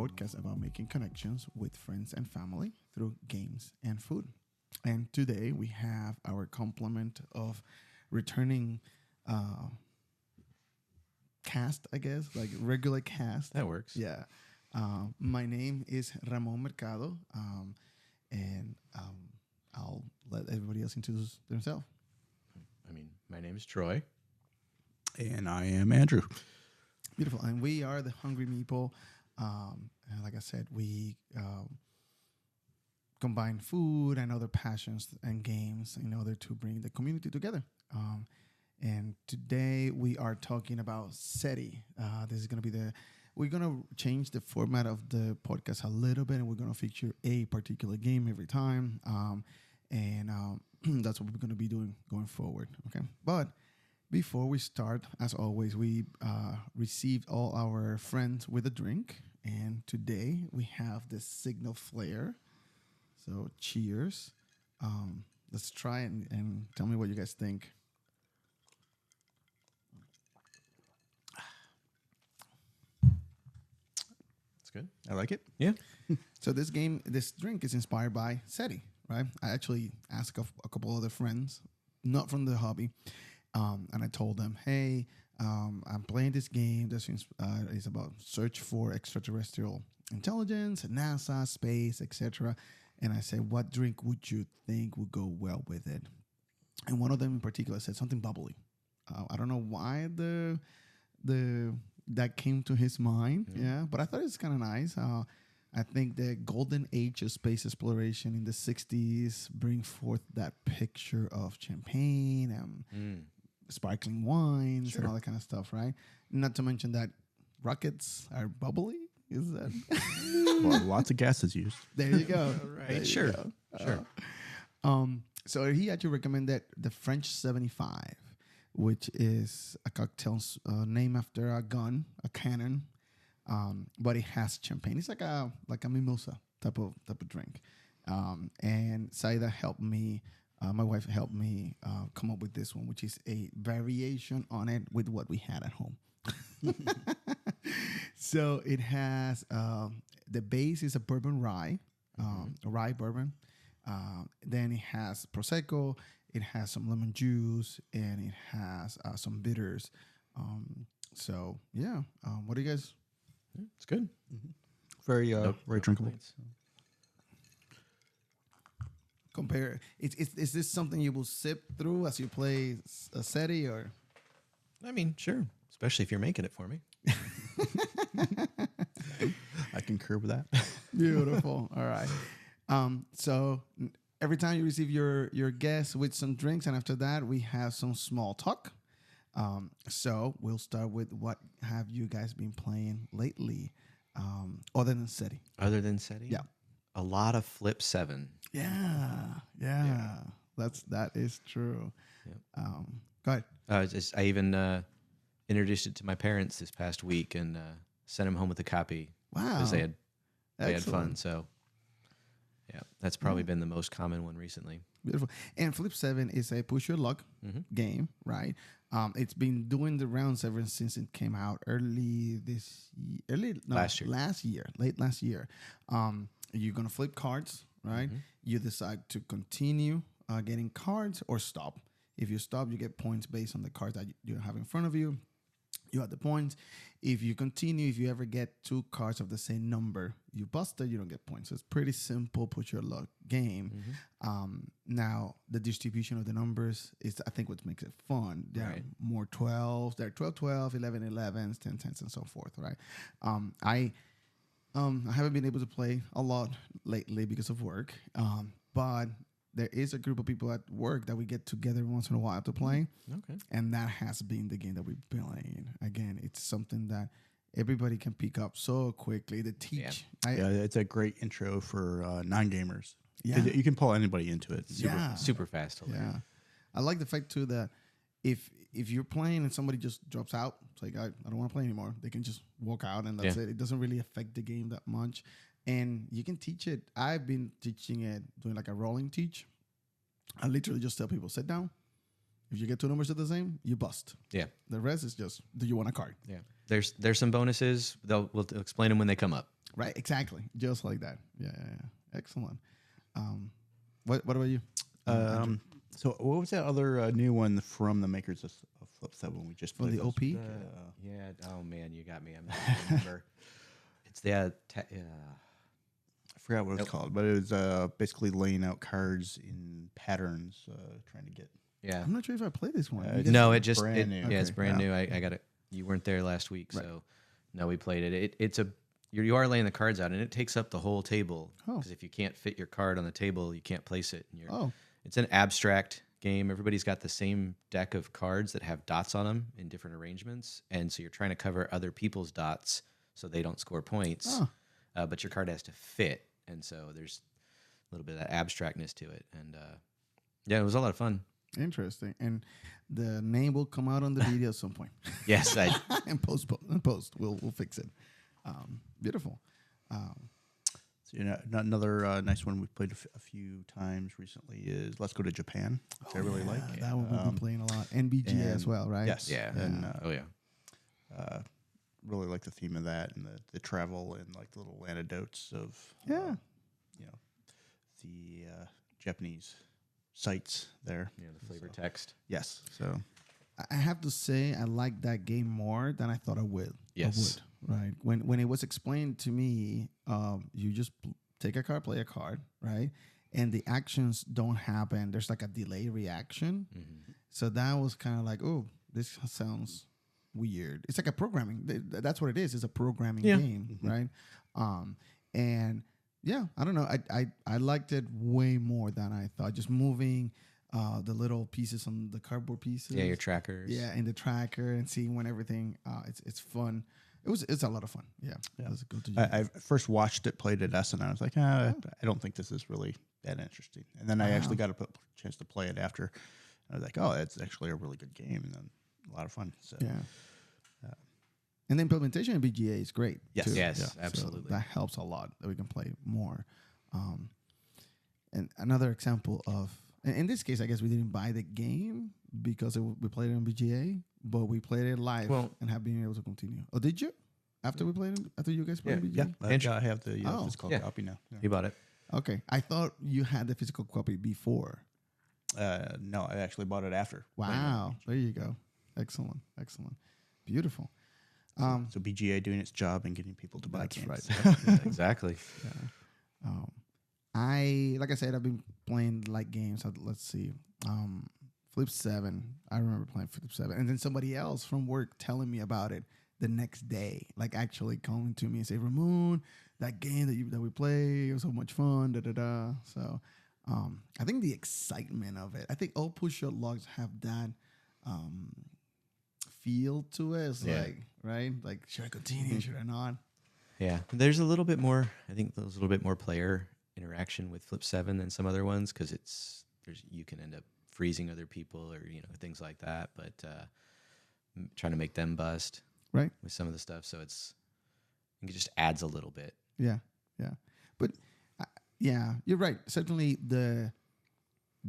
podcast about making connections with friends and family through games and food. And today we have our complement of returning cast, I guess, like regular cast. That works. Yeah. My name is Ramon Mercado, and I'll let everybody else introduce themselves. My name is Troy. And I am Andrew. Beautiful. And we are the Hungry Meeple. And like I said, we combine food and other passions and games in order to bring the community together. And today we are talking about Seti. This is going to be we're going to change the format of the podcast a little bit, and we're going to feature a particular game every time. And that's what we're going to be doing going forward. Okay. But before we start, as always, we received all our friends with a drink. And today we have the Signal Flare. So cheers. Let's try it and tell me what you guys think. That's good. I like it. Yeah. So this drink is inspired by Seti, right? I actually asked a couple other friends, not from the hobby, and I told them, hey, I'm playing this game. This is about search for extraterrestrial intelligence, NASA, space, etc. And I said, what drink would you think would go well with it? And one of them in particular said something bubbly. I don't know why that came to his mind. Yeah, but I thought it was kind of nice. I think the golden age of space exploration in the 60s bring forth that picture of champagne and sparkling wines and all that kind of stuff, right? Not to mention that rockets are bubbly. Is that? Well, lots of gas is used. There you go. Right. Sure. So he actually recommended the French 75, which is a cocktail named after a gun, a cannon, but it has champagne. It's like a mimosa type of drink. And Saida helped me. My wife helped me come up with this one, which is a variation on it with what we had at home. So it has the base is a bourbon rye, rye bourbon. Then it has Prosecco. It has some lemon juice, and it has some bitters. So yeah, what do you guys? It's good. Very No drinkable. complaints. Compare. Is this something you will sip through as you play a Seti, or? Sure. Especially if you're making it for me. I concur with that. Beautiful. All right. So every time you receive your guest with some drinks, and after that we have some small talk. So we'll start with what have you guys been playing lately, other than Seti? Other than Seti? Yeah. A lot of Flip 7. Yeah. That is true. Yep. Go ahead. I even introduced it to my parents this past week and sent them home with a copy. Wow. Because they had fun. Excellent. So, yeah, that's probably been the most common one recently. Beautiful. And Flip 7 is a push your luck game, right? It's been doing the rounds ever since it came out last year. You're going to flip cards, right? You decide to continue getting cards or stop. If you stop, you get points based on the cards that you have in front of you. You have the points. If you continue, if you ever get 2 cards of the same number, you busted, you don't get points. So it's pretty simple, put your luck game. Now, the distribution of the numbers is, I think, what makes it fun. There are more 12s. There are 12, 12, 11, 11s, 10, 10s, and so forth, right? I haven't been able to play a lot lately because of work, but there is a group of people at work that we get together once in a while to play. Okay. And that has been the game that we've been playing. Again, it's something that everybody can pick up so quickly. The teach. Yeah, it's a great intro for non-gamers. Yeah. You can pull anybody into it. Super fast to learn. Yeah. I like the fact, too, that if you're playing and somebody just drops out, it's like, I don't want to play anymore. They can just walk out and that's it. It doesn't really affect the game that much. And you can teach it. I've been teaching it, doing like a rolling teach. I literally just tell people, sit down. If you get 2 numbers are the same, you bust. Yeah. The rest is just, do you want a card? Yeah. There's some bonuses. We'll explain them when they come up. Right, exactly, just like that. Yeah. Excellent. What about you? Andrew? So what was that other new one from the makers of Flip 7 we just From played? the OP? Yeah. Oh man, you got me. I'm not gonna remember. It's the I forgot what it's called, but it was basically laying out cards in patterns, trying to get. yeah. I'm not sure if I played this one. No, it just brand new. Yeah, it's Okay, brand yeah. new. I got it. You weren't there last week, Right. so no, we played it. You are laying the cards out, and it takes up the whole table. Oh. Because if you can't fit your card on the table, you can't place it. And Oh, it's an abstract game. Everybody's got the same deck of cards that have dots on them in different arrangements, and so you're trying to cover other people's dots so they don't score points. Oh. But your card has to fit, and so there's a little bit of that abstractness to it. And yeah, it was a lot of fun. interesting. And the name will come out on the video at some point. Yes, In post, we'll fix it. Beautiful. So, another nice one we've played a few times recently is Let's Go to Japan, which I really like. That one we've been playing a lot. NBGA as well, right? Yes. yeah. And Oh yeah. really like the theme of that and the travel and like the little anecdotes of Yeah. The Japanese sites there. Yeah, the flavor text. Yes. So I have to say I like that game more than I thought I would. Yes. Right. When it was explained to me, you just take a card, play a card, right? And the actions don't happen. There's like a delay reaction. Mm-hmm. So that was kind of like, oh, this sounds weird. It's like a programming. That's what it is. It's a programming game, right? And yeah, I don't know. I liked it way more than I thought. Just moving the little pieces on the cardboard pieces. Yeah, your trackers. Yeah, in the tracker and seeing when everything. It's fun. It's a lot of fun. Yeah. Let's go to I first watched it, played at Essen, and I was like, I don't think this is really that interesting. And then I actually got a chance to play it after. I was like, oh, it's actually a really good game and then a lot of fun. So yeah. And the implementation of BGA is great. Yes. too. Yes, So absolutely. that helps a lot that we can play more. And another example of, in this case, I guess we didn't buy the game because we played it on BGA, but we played it live and have been able to continue. Oh, did you? After we played it? After you guys played BGA? I have the physical copy now. Yeah. He bought it. Okay. I thought you had the physical copy before. No, I actually bought it after. Wow. There you go. Excellent. Beautiful. So BGA doing its job and getting people to buy That's games. right. Yeah, exactly. Like I said, I've been playing light games. Let's see. Flip 7. I remember playing Flip 7. And then somebody else from work telling me about it the next day. Like actually calling to me and say, Ramon, that game that we played, it was so much fun, da-da-da. So I think the excitement of it, I think all push-up logs have that feel to it. It's like, right? Like, should I continue? Should I not? Yeah, there's a little bit more. I think there's a little bit more player interaction with Flip 7 than some other ones because you can end up freezing other people or things like that. But trying to make them bust Right. with some of the stuff, so it just adds a little bit. Yeah. But yeah, you're right. Certainly the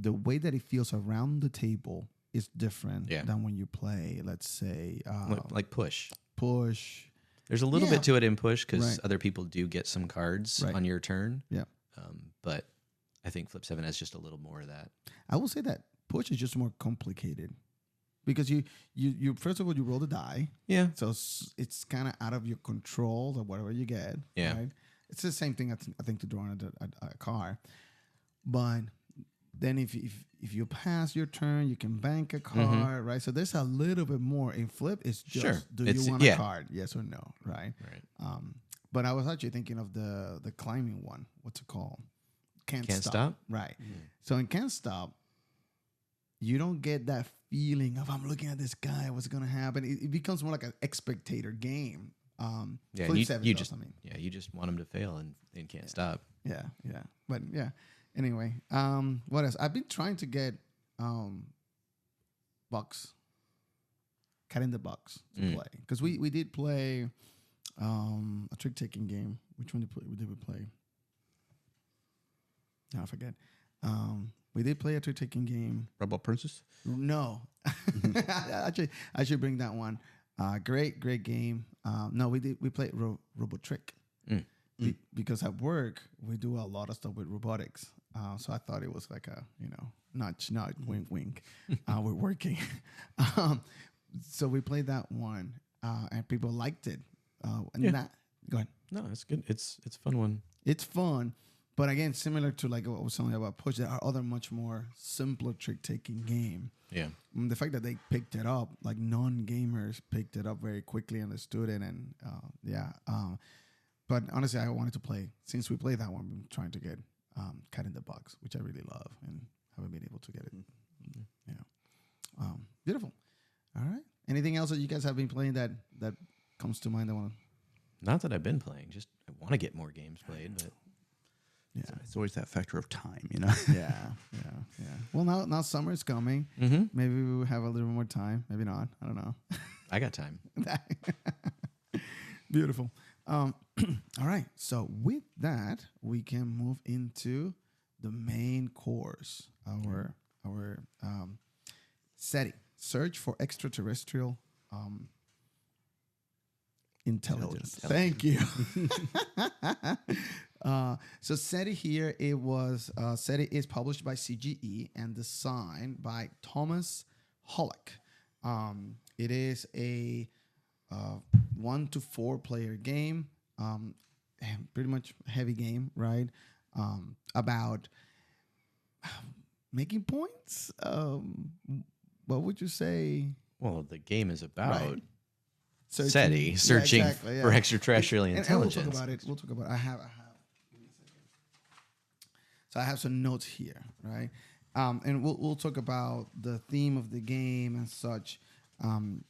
way that it feels around the table is different than when you play, let's say, Like push. There's a little bit to it in push because Right. other people do get some cards Right. on your turn. Yeah. But I think Flip 7 has just a little more of that. I will say that push is just more complicated because you first of all, you roll the die. Yeah. So it's kind of out of your control or whatever you get. Yeah. Right? It's the same thing, I think, to drawing a car. But then if you pass your turn, you can bank a card, right? So there's a little bit more. In Flip, it's just, do you want a card? Yes or no, right? Right. But I was actually thinking of the climbing one. What's it called? Can't Stop? Right. So in Can't Stop, you don't get that feeling of I'm looking at this guy, what's going to happen? It becomes more like an spectator game. Yeah, Flip you 7 just you just want them to fail and can't stop. Yeah. But yeah. Anyway, what else? I've been trying to get box, Cat in the Box to play because we did play a trick taking game. Which one did we play? No, I forget. We did play a trick taking game. Rebel Princess? No, actually, I should bring that one. Great game. No, we played Robo Trick. because at work we do a lot of stuff with robotics. So I thought it was like a nudge, wink, wink. We're working. So we played that one, and people liked it. Go ahead. No, it's good. It's a fun one. It's fun, but again, similar to like what I was telling you about Push, there are other much more simpler trick-taking game. Yeah. The fact that they picked it up, like non-gamers picked it up very quickly, understood it, and but honestly, I wanted to play. Since we played that one, I've been trying to get Cat in the Box, which I really love, and haven't been able to get it. Beautiful. All right. Anything else that you guys have been playing that comes to mind? Not that I've been playing. Just I want to get more games played, but it's always that factor of time, Yeah. Well, now summer is coming. Mm-hmm. Maybe we will have a little more time. Maybe not. I don't know. I got time. Beautiful. All right. So with that, we can move into the main course. Our Seti, Search for Extraterrestrial Intelligence. Thank you. So Seti here, Seti is published by CGE and designed by Thomas Hollick. It is a 1 to 4 player game, pretty much heavy game, right? About making points. What would you say? Well, the game is about Seti searching for extraterrestrial intelligence. And we'll talk about it. We'll talk about it. I have. Give me a second. So I have some notes here, right? And we'll talk about the theme of the game and such. And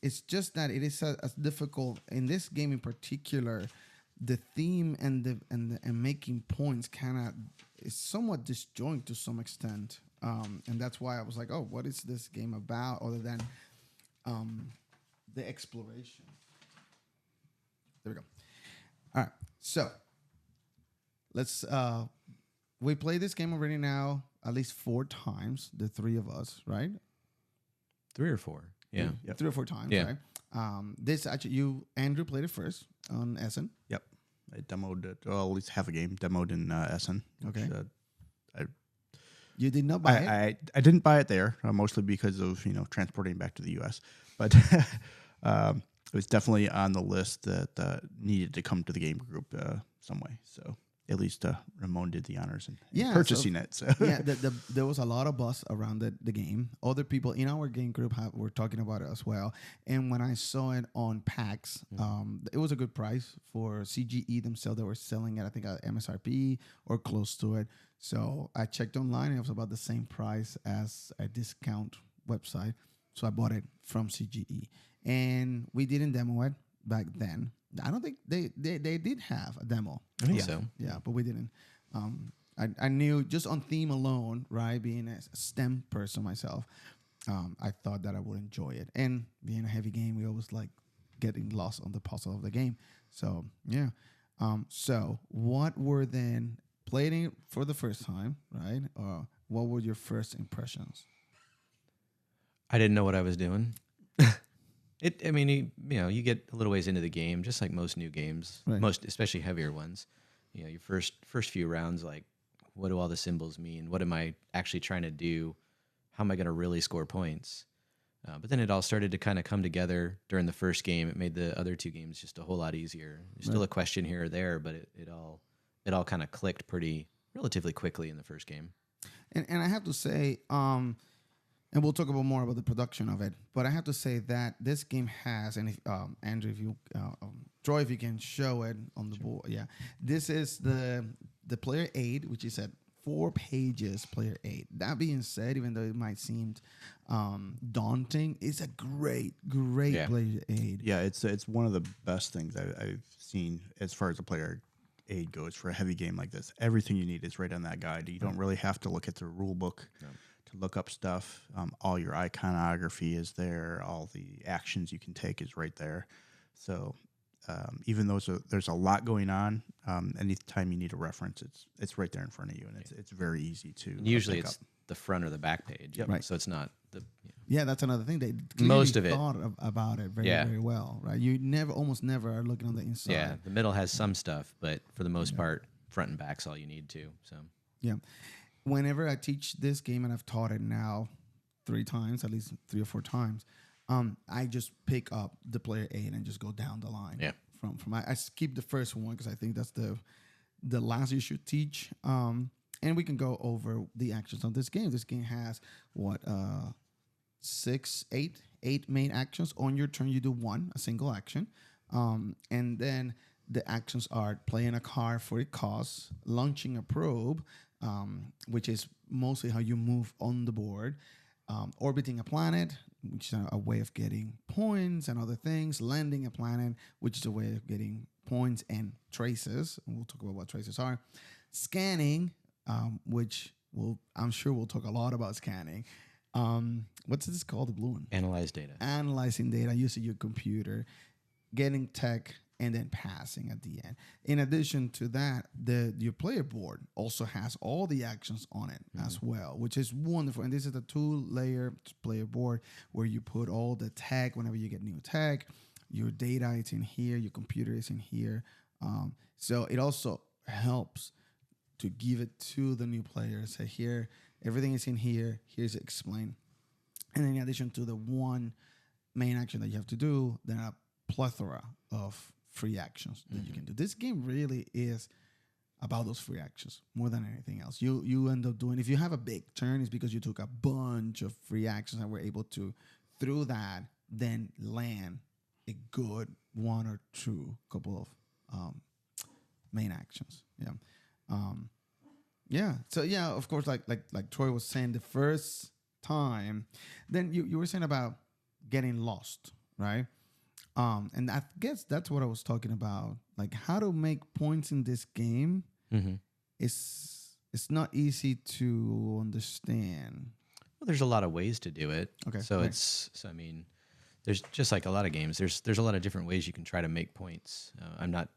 it's just that it is as difficult in this game in particular. The theme and making points is somewhat disjoint to some extent, and that's why I was like, oh, what is this game about other than the exploration? There we go. All right, so let's we played this game already now at least 4 times, the 3 of us, right? 3 or 4. Yeah. Yep. 3 or 4 times, yeah. Right? This actually, Andrew played it first on Essen. Yep. I demoed it, well, at least half a game, demoed in Essen. Okay. Which, you did not buy it? I didn't buy it there, mostly because of, transporting back to the U.S. But it was definitely on the list that needed to come to the game group some way. So at least Ramon did the honors in purchasing it. So. Yeah, there was a lot of buzz around the game. Other people in our game group were talking about it as well. And when I saw it on PAX, it was a good price for CGE themselves. They were selling it, I think, at MSRP or close to it. So I checked online, and it was about the same price as a discount website. So I bought it from CGE. And we didn't demo it back then. I don't think they did have a demo. I think so. Yeah, but we didn't. I knew just on theme alone, right? Being a STEM person myself, I thought that I would enjoy it. And being a heavy game, we always like getting lost on the puzzle of the game. So yeah. So what were then playing it for the first time, right? What were your first impressions? I didn't know what I was doing. You get a little ways into the game, just like most new games, right. Especially heavier ones. Your first few rounds, like, what do all the symbols mean? What am I actually trying to do? How am I going to really score points? But then it all started to kind of come together during the first game. It made the other 2 games just a whole lot easier. There's still a question here or there, but it all kind of clicked relatively quickly in the first game. And I have to say, and we'll talk about more about the production of it, but I have to say that this game has, and if, Andrew, if you, Troy, if you can show it on the board, yeah. This is the player aid, which is at 4 pages, player aid. That being said, even though it might seem daunting, it's a great player aid. Yeah, it's one of the best things I've seen as far as a player aid goes for a heavy game like this. Everything you need is right on that guide. You don't really have to look at the rule book. No. To look up stuff. All your iconography is there. All the actions you can take is right there. So even though there's a lot going on, anytime you need a reference, it's right there in front of you, and it's very easy to. And usually it's the front or the back page. Yep. Right. So it's not Yeah, that's another thing. They Most of it. thought about it very well, right? You almost never are looking on the inside. Yeah, the middle has some stuff, but for the most part, front and back's all you need to. So yeah, whenever I teach this game, and I've taught it now 3 times, at least 3 or 4 times, I just pick up the player 8 and just go down the line. Yeah. From I skip the first one because I think that's the last you should teach. And we can go over the actions of this game. This game has what 8 main actions. On your turn, you do a single action, and then the actions are playing a card for a cost, launching a probe, which is mostly how you move on the board, orbiting a planet, which is a way of getting points and other things, landing a planet, which is a way of getting points and traces. And we'll talk about what traces are. Scanning, which I'm sure we'll talk a lot about scanning. What's this called? The blue one? analyze data. Analyzing data using your computer, getting tech, and then passing at the end. In addition to that, your player board also has all the actions on it as well, which is wonderful. And this is a 2-layer player board where you put all the tech whenever you get new tech. Your data is in here. Your computer is in here. So it also helps to give it to the new players. Say, here, everything is in here. Here's explained. And in addition to the one main action that you have to do, there are a plethora of free actions that you can do. This game really is about those free actions more than anything else. You end up doing, if you have a big turn, it's because you took a bunch of free actions and were able to, through that, then land a good 1 or 2 couple of main actions. So of course, like Troy was saying, the first time, then you were saying about getting lost, right? And I guess that's what I was talking about, like how to make points in this game. It's not easy to understand. Well, there's a lot of ways to do it. Okay, So right. I mean, there's just like a lot of games. There's a lot of different ways you can try to make points. I'm not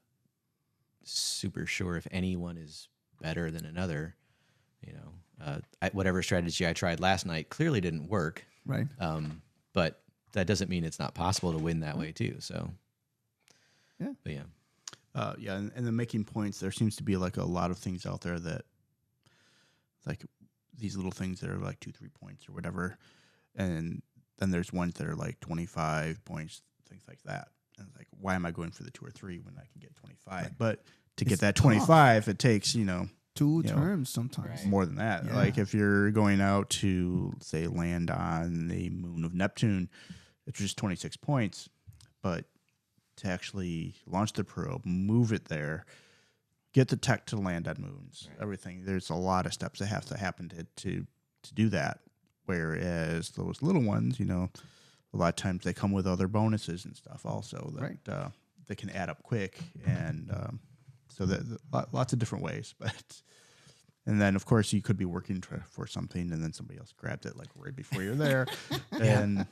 super sure if anyone is better than another. You know, whatever strategy I tried last night clearly didn't work. Right. But that doesn't mean it's not possible to win that way too. So, yeah. But yeah. And then making points, there seems to be like a lot of things out there that, like these little things that are like 2-3 points or whatever, and then there's ones that are like 25 points, things like that. And it's like, why am I going for the 2 or 3 when I can get 25? Right. But to It's get that tough. 25, it takes 2 terms sometimes. Right. more than that. Yeah. Like if you're going out to say land on the moon of Neptune, it's just 26 points, but to actually launch the probe, move it there, get the tech to land on moons, everything. There's a lot of steps that have to happen to do that. Whereas those little ones, a lot of times they come with other bonuses and stuff also that that can add up quick, and so that lots of different ways. But and then of course you could be working for something, and then somebody else grabbed it like right before you're there, and.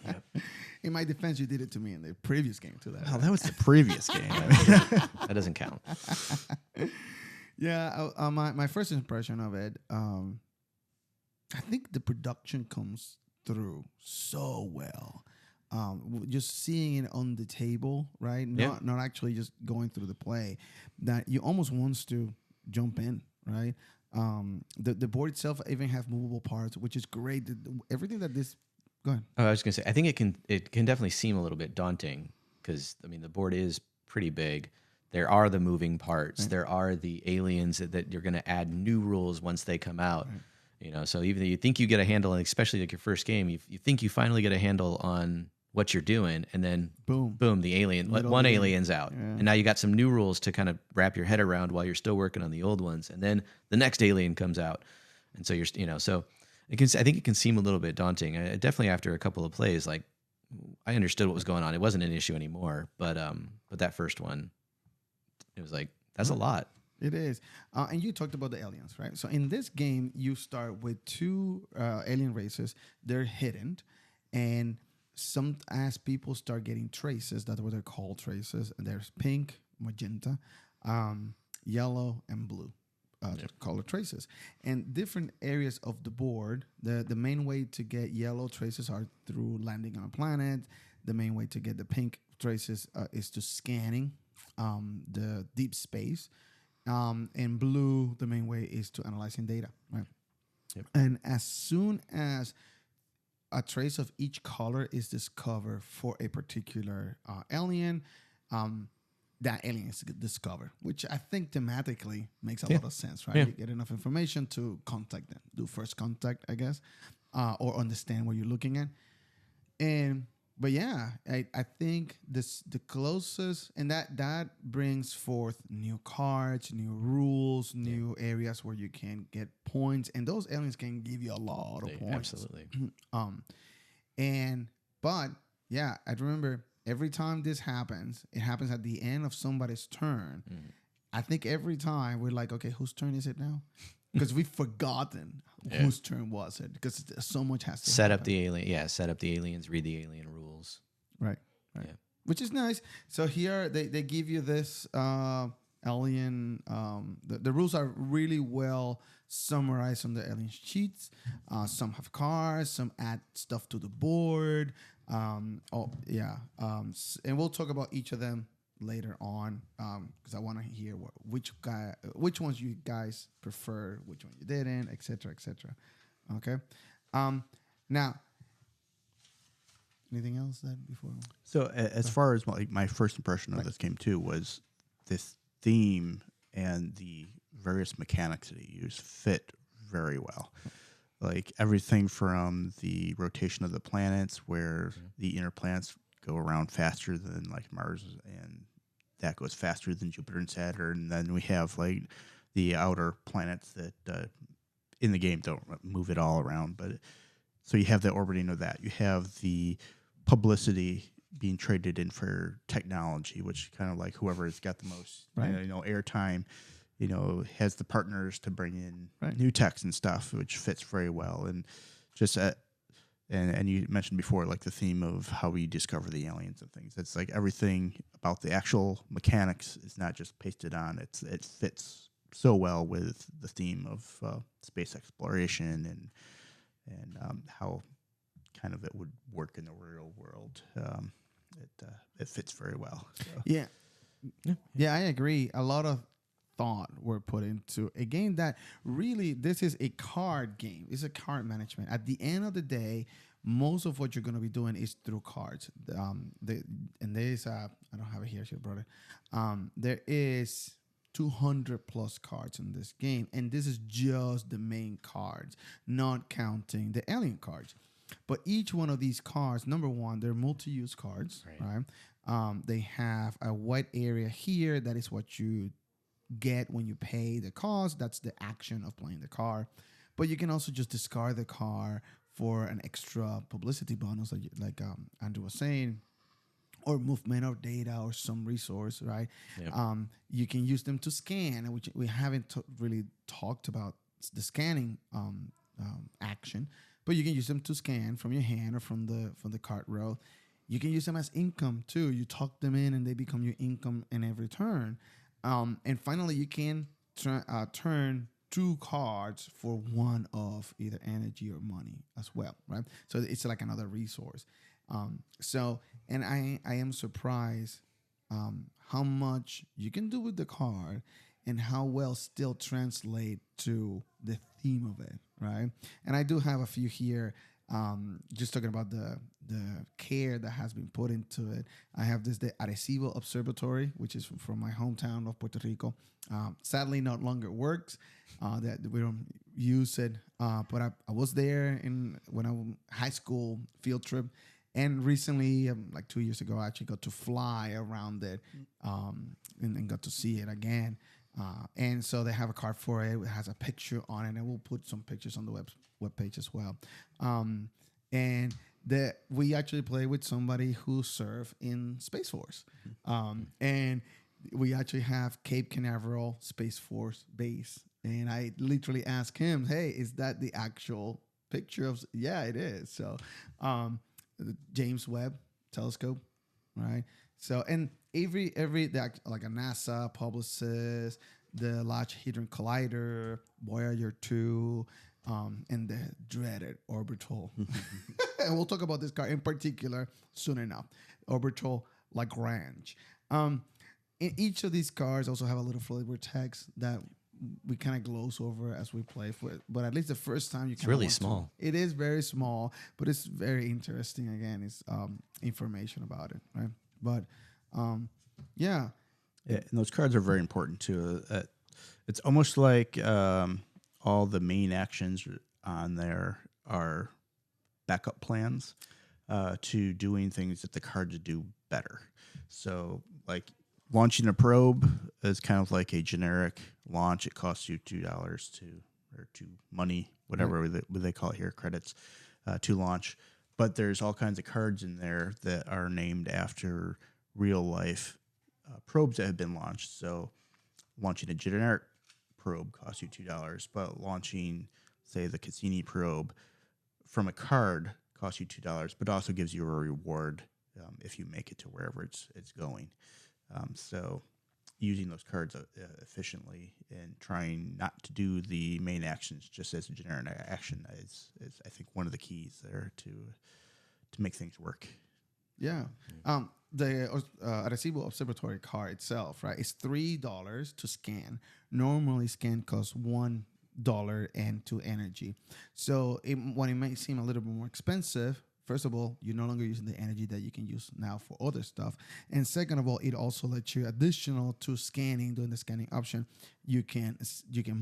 In my defense, you did it to me in the previous game too. Well, that was the previous game. That doesn't count. Yeah, my first impression of it, I think the production comes through so well. Just seeing it on the table, right? Not actually just going through the play, that you almost wants to jump in, right? The board itself even have movable parts, which is great. Everything that this. Go ahead. Oh, I was gonna say, I think it can definitely seem a little bit daunting because I mean the board is pretty big. There are the moving parts. Right. There are the aliens that you're gonna add new rules once they come out. Right. So even though you think you get a handle, and especially like your first game, you think you finally get a handle on what you're doing, and then boom, the one alien's out, and now you got some new rules to kind of wrap your head around while you're still working on the old ones, and then the next alien comes out, and so you're so. I think it can seem a little bit daunting. Definitely after a couple of plays, like I understood what was going on. It wasn't an issue anymore. But that first one, it was like that's a lot. It is. And you talked about the aliens, right? So in this game, you start with 2 alien races. They're hidden, and as people start getting traces, that's what they're called, traces. And there's pink, magenta, yellow, and blue. color traces. And different areas of the board, the main way to get yellow traces are through landing on a planet. The main way to get the pink traces is to scanning the deep space. And blue, the main way is to analyzing data, right? Yep. And as soon as a trace of each color is discovered for a particular alien, that alien is discovered, which I think thematically makes a lot of sense, right? Yeah. You get enough information to contact them, do first contact, I guess, or understand what you're looking at. But yeah, I think the closest, and that brings forth new cards, new rules, new areas where you can get points, and those aliens can give you a lot of points. Absolutely. But yeah, I remember every time this happens, it happens at the end of somebody's turn. I think every time we're like, okay, whose turn is it now? Because we've forgotten whose turn was it, because so much has to set happen. up the alien. Yeah, set up the aliens, read the alien rules. Right. Yeah. Which is nice. So here they give you this alien. The rules are really well summarized on the alien sheets. Some have cars. Some add stuff to the board. And we'll talk about each of them later on, because I want to hear which ones you guys prefer, which one you didn't, etc., etc. Okay. Now, anything else that before? So as far as my first impression of this game too was this theme and the various mechanics that you use fit very well. Like everything from the rotation of the planets, where the inner planets go around faster than like Mars, and that goes faster than Jupiter and Saturn. And then we have like the outer planets that in the game don't move it all around. But so you have the orbiting of that. You have the publicity being traded in for technology, which kind of like whoever has got the most airtime, has the partners to bring in new techs and stuff, which fits very well. And just and you mentioned before, like the theme of how we discover the aliens and things. It's like everything about the actual mechanics is not just pasted on. It fits so well with the theme of space exploration and how kind of it would work in the real world. It fits very well. So. Yeah, I agree. A lot of thought were put into a game that really, this is a card game. It's a card management. At the end of the day, most of what you're going to be doing is through cards. And there's I don't have it here, I should have brought it. There is 200 plus cards in this game, and this is just the main cards, not counting the alien cards. But each one of these cards, number one, they're multi-use cards, right? They have a white area here. That is what you get when you pay the cost. That's the action of playing the card. But you can also just discard the card for an extra publicity bonus, like Andrew was saying, or movement of data or some resource, right? Yep. You can use them to scan, which we haven't really talked about the scanning action. But you can use them to scan from your hand or from the cart row. You can use them as income too. You tuck them in and they become your income in every turn. And finally, you can turn 2 cards for one of either energy or money as well, right? So it's like another resource. And I am surprised how much you can do with the card and how well still translate to the theme of it, right? And I do have a few here, just talking about the care that has been put into it. I have the Arecibo Observatory, which is from my hometown of Puerto Rico. Sadly, no longer works. That we don't use it. But I was there when I was high school field trip. And recently, like 2 years ago, I actually got to fly around it and got to see it again. And so they have a card for it. It has a picture on it, and we'll put some pictures on the webpage as well. And we actually play with somebody who served in Space Force. And we actually have Cape Canaveral Space Force base. And I literally asked him, hey, is that the actual picture of? Yeah, it is. So the James Webb Telescope, right? So, and every like a NASA publicist, the Large Hadron Collider, Voyager 2, and the dreaded Orbital. And we'll talk about this card in particular soon enough. Orbital Lagrange. In each of these cards also have a little flavor text that we kind of gloss over as we play for it. But at least the first time it's really small. It is very small, but it's very interesting. Again, it's information about it, right? But yeah, and those cards are very important too. It's almost like all the main actions on there are backup plans to doing things that the cards do better. So, like launching a probe is kind of like a generic launch. It costs you $2 to money, whatever they call it here, credits to launch. But there's all kinds of cards in there that are named after real life probes that have been launched. So launching a generic probe costs you $2, but launching, say, the Cassini probe from a card costs you $2, but also gives you a reward if you make it to wherever it's going. So using those cards efficiently and trying not to do the main actions just as a generic action is I think one of the keys there to make things work. Yeah. The Arecibo Observatory card itself, right, is $3 to scan. Normally, scan costs $1 and 2 energy. So when it may seem a little bit more expensive, first of all, you're no longer using the energy that you can use now for other stuff. And second of all, it also lets you additional to scanning, doing the scanning option, you can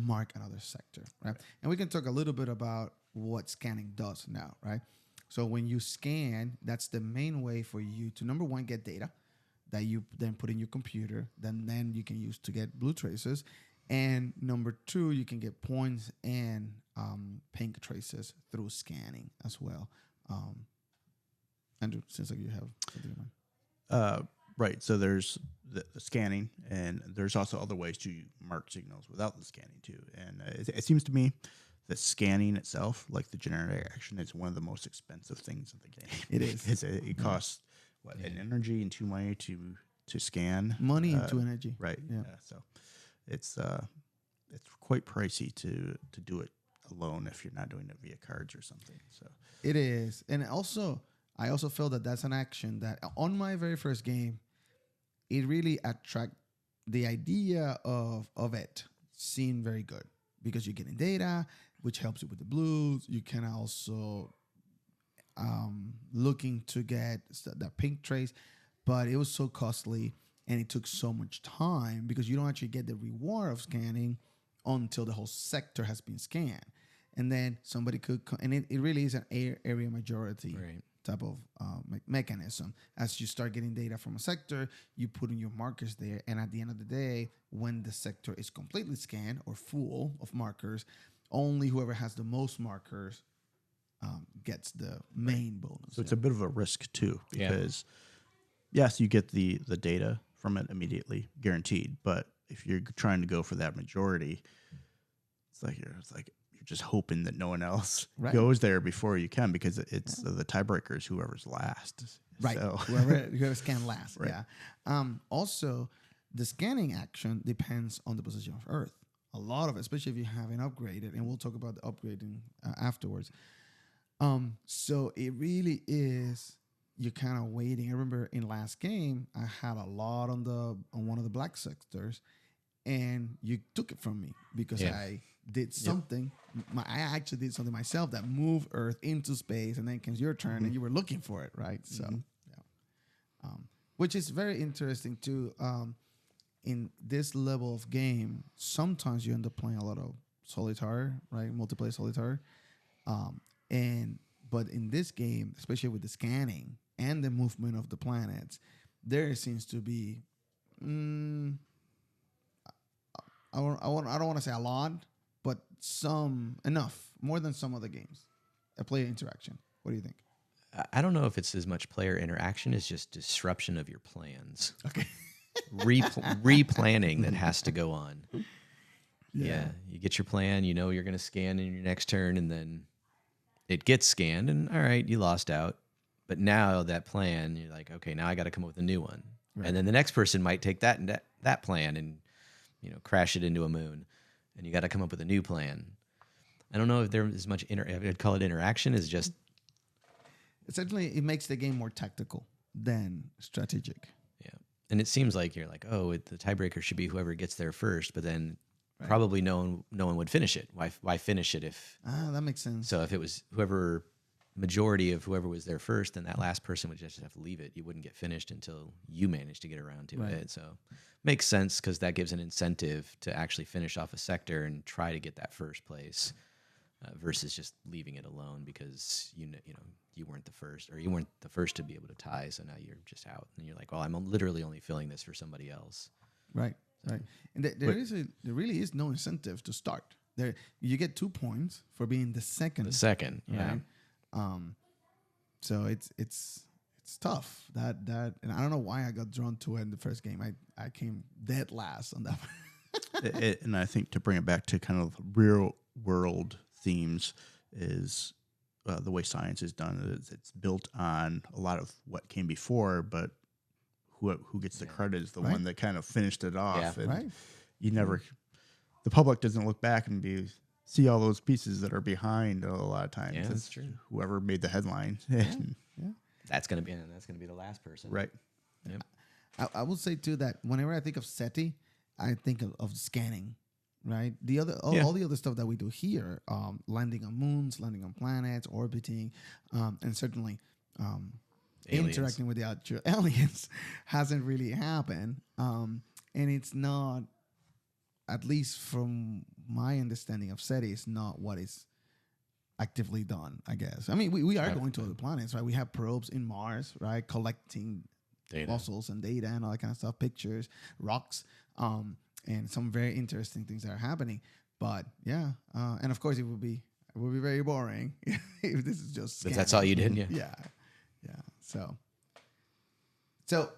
mark another sector, right? And we can talk a little bit about what scanning does now, right? So when you scan, that's the main way for you to, number one, get data that you then put in your computer, then you can use to get blue traces. And number two, you can get points and pink traces through scanning as well. Andrew, seems like you have something in mind. Right. So there's the scanning, and there's also other ways to mark signals without the scanning too. And it seems to me that scanning itself, like the generic action, is one of the most expensive things in the game. It is. It costs an energy and 2 money to scan. Money and 2 energy. Right. Yeah. So it's quite pricey to do it alone if you're not doing it via cards or something. So it is. And also, I also feel that that's an action that on my very first game, it really attract the idea of it seemed very good because you're getting data, which helps you with the blues. You can also looking to get that pink trace, but it was so costly and it took so much time because you don't actually get the reward of scanning until the whole sector has been scanned. And then somebody could, and it really is an area majority type of mechanism. As you start getting data from a sector, you put in your markers there. And at the end of the day, when the sector is completely scanned or full of markers, only whoever has the most markers gets the main bonus. So it's a bit of a risk too, because yes, you get the data from it immediately, guaranteed. But if you're trying to go for that majority, it's like you're just hoping that no one else goes there before you can, because it's the tiebreakers, whoever's last. Right. So. whoever scanned last. Right. Yeah. Also, the scanning action depends on the position of Earth. A lot of it, especially if you haven't upgraded, and we'll talk about the upgrading afterwards. So it really is, you're kind of waiting. I remember in last game, I had a lot on one of the black sectors, and you took it from me because I did something. I actually did something myself that moved Earth into space, and then it comes your turn, and you were looking for it, right? So, which is very interesting too. In this level of game, sometimes you end up playing a lot of solitaire, right? Multiplayer solitaire. But in this game, especially with the scanning and the movement of the planets, there seems to be, I don't want to say a lot, but more than some other games. A player interaction. What do you think? I don't know if it's as much player interaction as just disruption of your plans. Okay. Replanning that has to go on. Yeah. You get your plan, you're going to scan in your next turn, and then it gets scanned, and all right, you lost out. But now that plan, you're like, okay, now I got to come up with a new one. Right. And then the next person might take that plan and crash it into a moon, and you got to come up with a new plan. I don't know if there is much I'd call it interaction. Is just essentially it makes the game more tactical than strategic. Yeah, and it seems like you're like, oh, the tiebreaker should be whoever gets there first, but then Right. probably no one would finish it. Why finish it if? That makes sense. So if it was majority of whoever was there first, then that last person would just have to leave it. You wouldn't get finished until you managed to get around to Right. it. So makes sense because that gives an incentive to actually finish off a sector and try to get that first place versus just leaving it alone because you weren't the first or you weren't the first to be able to tie. So now you're just out and you're like, well, I'm literally only filling this for somebody else. Right. Right. And there really is no incentive to start. There you get 2 points for being the second. The second, yeah. Right? So it's tough. That and I don't know why I got drawn to it in the first game. I came dead last on that. And I think to bring it back to kind of real world themes is the way science is done. It's built on a lot of what came before, but who gets the credit is the Right. one that kind of finished it off. Yeah. And Right. you never, the public doesn't look back and see all those pieces that are behind a lot of times. Yeah, that's It's true. Whoever made the headline. Yeah. That's gonna be the last person. Right. Yep. I will say too that whenever I think of SETI, I think of scanning, right? All the other stuff that we do here, landing on moons, landing on planets, orbiting, and certainly Aliens. interacting with the actual aliens hasn't really happened. And it's not, at least from my understanding of SETI, it's not what is actively done, I guess. I mean, we are going to other planets, right? We have probes in Mars, right? Collecting Data. fossils and data and all that kind of stuff, pictures, rocks, and some very interesting things that are happening. But yeah, and of course it would be very boring if this is just If that's all you did, yeah. yeah. So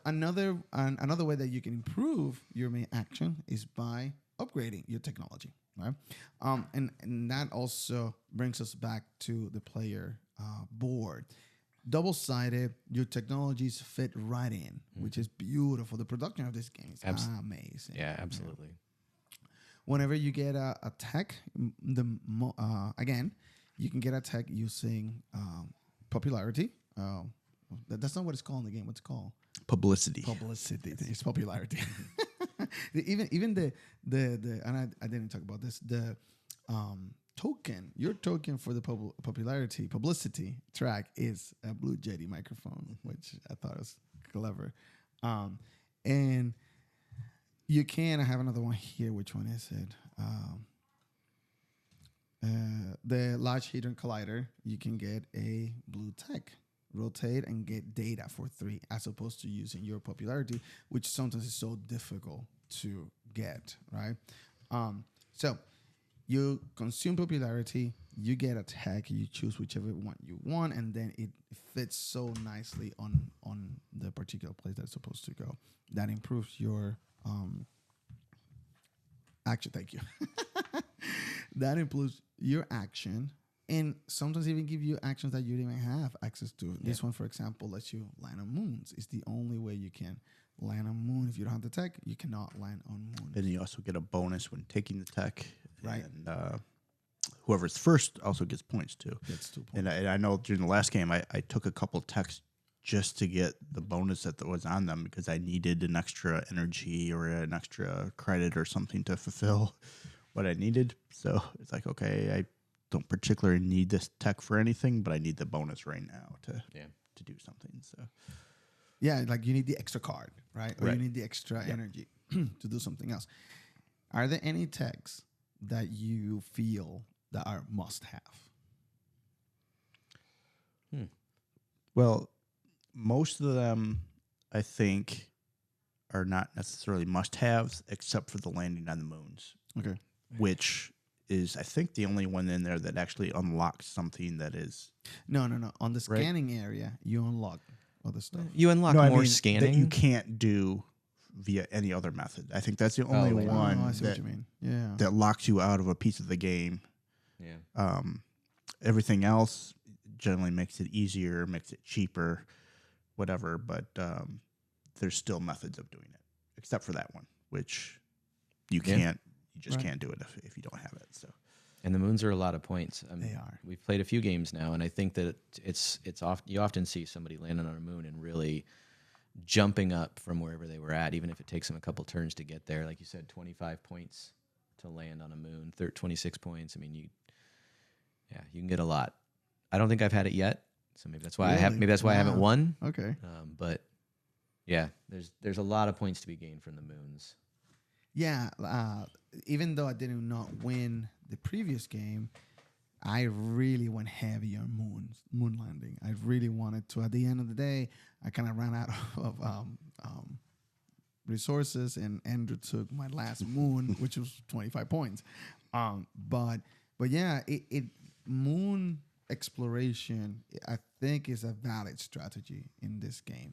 another way that you can improve your main action is by upgrading your technology, right? And that also brings us back to the player board. Double-sided, your technologies fit right in, which is beautiful. The production of this game is amazing. Yeah, absolutely. Whenever you get a tech, again, you can get a tech using popularity. That's not what it's called in the game. What's it called? Publicity. Publicity. It's popularity. even the and I didn't talk about this. The token, your token for the publicity track is a Blue Jetty microphone, which I thought was clever. And you can, I have another one here. Which one is it? The Large Hadron Collider, you can get a blue tech, rotate and get data for 3, as opposed to using your popularity, which sometimes is so difficult to get, right? So you consume popularity, you get a tech, you choose whichever one you want, and then it fits so nicely on the particular place that's supposed to go. That improves your action. Thank you. That improves your action, and sometimes even give you actions that you didn't even have access to. This one, for example, lets you land on moons. It's the only way you can land on moon. If you don't have the tech, you cannot land on moon. And you also get a bonus when taking the tech. Right. And whoever's first also gets points too. Gets 2 points. And I know during the last game, I took a couple techs just to get the bonus that was on them because I needed an extra energy or an extra credit or something to fulfill what I needed. So it's like, okay, I don't particularly need this tech for anything, but I need the bonus right now to do something. So yeah, like you need the extra card, right? Or Right. you need the extra energy to do something else. Are there any techs that you feel that are must-have? Well, most of them, I think, are not necessarily must-haves, except for the landing on the moons, Okay. which is, I think, the only one in there that actually unlocks something that is... No. On the Right. scanning area, you unlock other stuff. You unlock No, I more mean, scanning. that you can't do via any other method. I think that's the only later. one I see what that, you mean. Yeah. that locks you out of a piece of the game. Yeah. Everything else generally makes it easier, makes it cheaper, whatever, but there's still methods of doing it, except for that one, which You can't. You just can't do it if you don't have it. So. And the moons are a lot of points. They are. We've played a few games now, and I think that you often see somebody landing on a moon and really jumping up from wherever they were at, even if it takes them a couple turns to get there. Like you said, 25 points to land on a moon, 26 points. I mean, you can get a lot. I don't think I've had it yet, so maybe that's why I haven't won. Okay. But yeah, there's a lot of points to be gained from the moons. Yeah, even though I did not win the previous game, I really went heavy on moon landing. I really wanted to. At the end of the day, I kind of ran out of resources, and Andrew took my last moon, which was 25 points. But yeah, it moon exploration, I think, is a valid strategy in this game.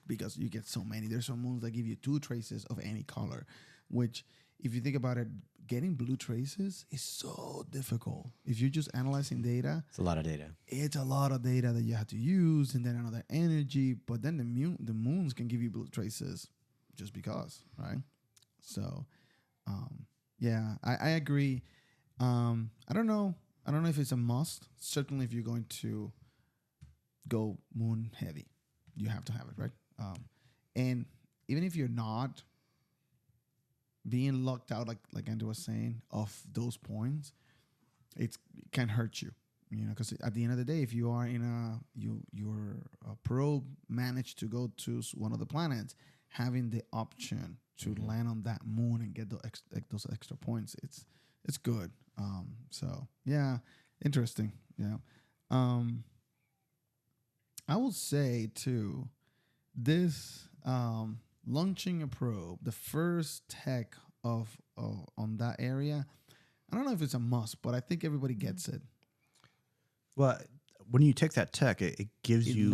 Because you get so many. There's some moons that give you 2 traces of any color, which, if you think about it, getting blue traces is so difficult. If you're just analyzing data, it's a lot of data. It's a lot of data that you have to use, and then another energy. But then the moons can give you blue traces just because, right? So, yeah, I agree. I don't know if it's a must. Certainly, if you're going to go moon heavy, you have to have it, right? And even if you're not, being locked out, like Andrew was saying, of those points, it can hurt you, because at the end of the day, if you are in your probe managed to go to one of the planets, having the option to land on that moon and get those extra points, it's good. So yeah, interesting. Yeah. I will say too, this launching a probe, the first tech of on that area, I don't know if it's a must, but I think everybody gets it. Well, when you take that tech, it gives you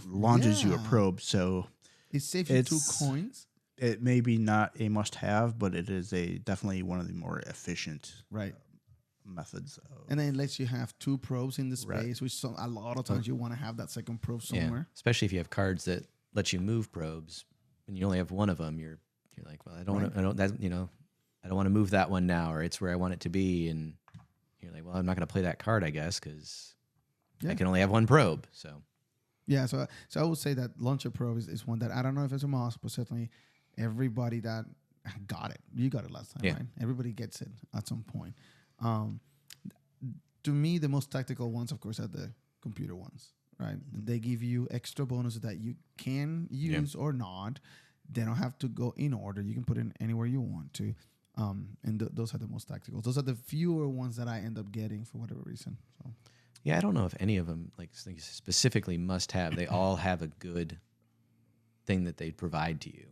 launches you a probe, so it saves you 2 coins. It may be not a must-have, but it is definitely one of the more efficient methods. And then it lets you have 2 probes in the space, which a lot of times you want to have that second probe somewhere. Yeah, especially if you have cards that let you move probes, and you only have one of them. You're like, well, I don't want to move that one now, or it's where I want it to be, and you're like, well, I'm not going to play that card, I guess, because I can only have one probe. So yeah, so I would say that launcher probe is one that I don't know if it's a must, but certainly everybody that got it, you got it last time, right? Everybody gets it at some point. To me, the most tactical ones, of course, are the computer ones, right? They give you extra bonuses that you can use or not. They don't have to go in order. You can put it anywhere you want to. And those are the most tactical. Those are the fewer ones that I end up getting for whatever reason. So. Yeah, I don't know if any of them specifically must have. They all have a good thing that they provide to you,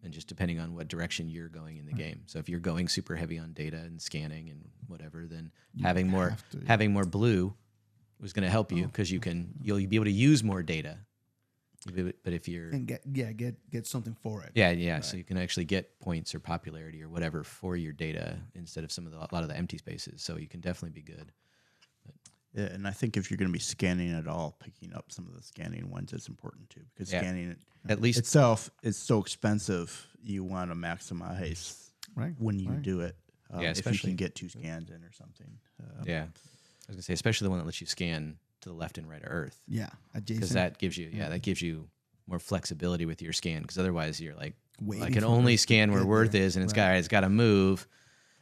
and just depending on what direction you're going in the game. So if you're going super heavy on data and scanning and whatever, then having more blue was going to help you, because you'll be able to use more data. But if you're get something for it. Yeah. Right. So you can actually get points or popularity or whatever for your data instead of a lot of the empty spaces. So you can definitely be good. Yeah, and I think if you're going to be scanning at all, picking up some of the scanning ones is important too, because scanning at least itself is so expensive. You want to maximize when you do it. If you can get 2 scans in or something. I was going to say, especially the one that lets you scan to the left and right of Earth. Yeah, adjacent. Because that gives you more flexibility with your scan. Because otherwise, you're like, I can only scan where Earth is, and it's got to move.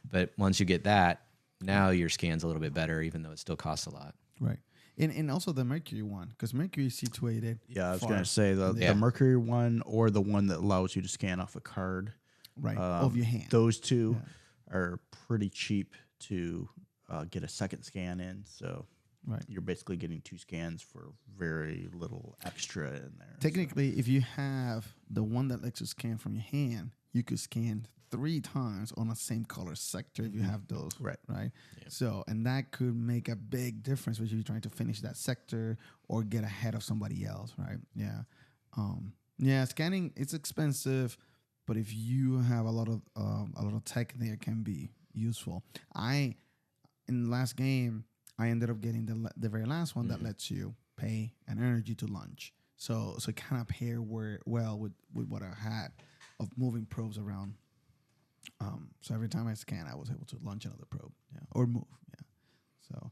But once you get that, now your scan's a little bit better, even though it still costs a lot. Right. And also the Mercury one, because Mercury is situated. Yeah, I was going to say the Mercury one, or the one that allows you to scan off a card. Right, of your hand. Those two are pretty cheap to get a second scan in. So you're basically getting 2 scans for very little extra in there. Technically, if you have the one that lets you scan from your hand, you could scan 3 times on the same color sector if you have those. Right. Yep. So, and that could make a big difference if you're trying to finish that sector or get ahead of somebody else, right? Yeah. Scanning, it's expensive, but if you have a lot of tech there, can be useful. In the last game, I ended up getting the very last one that lets you pay an energy to launch. So it kind of paired well with what I had of moving probes around So every time I scan, I was able to launch another probe, or move. Yeah. So,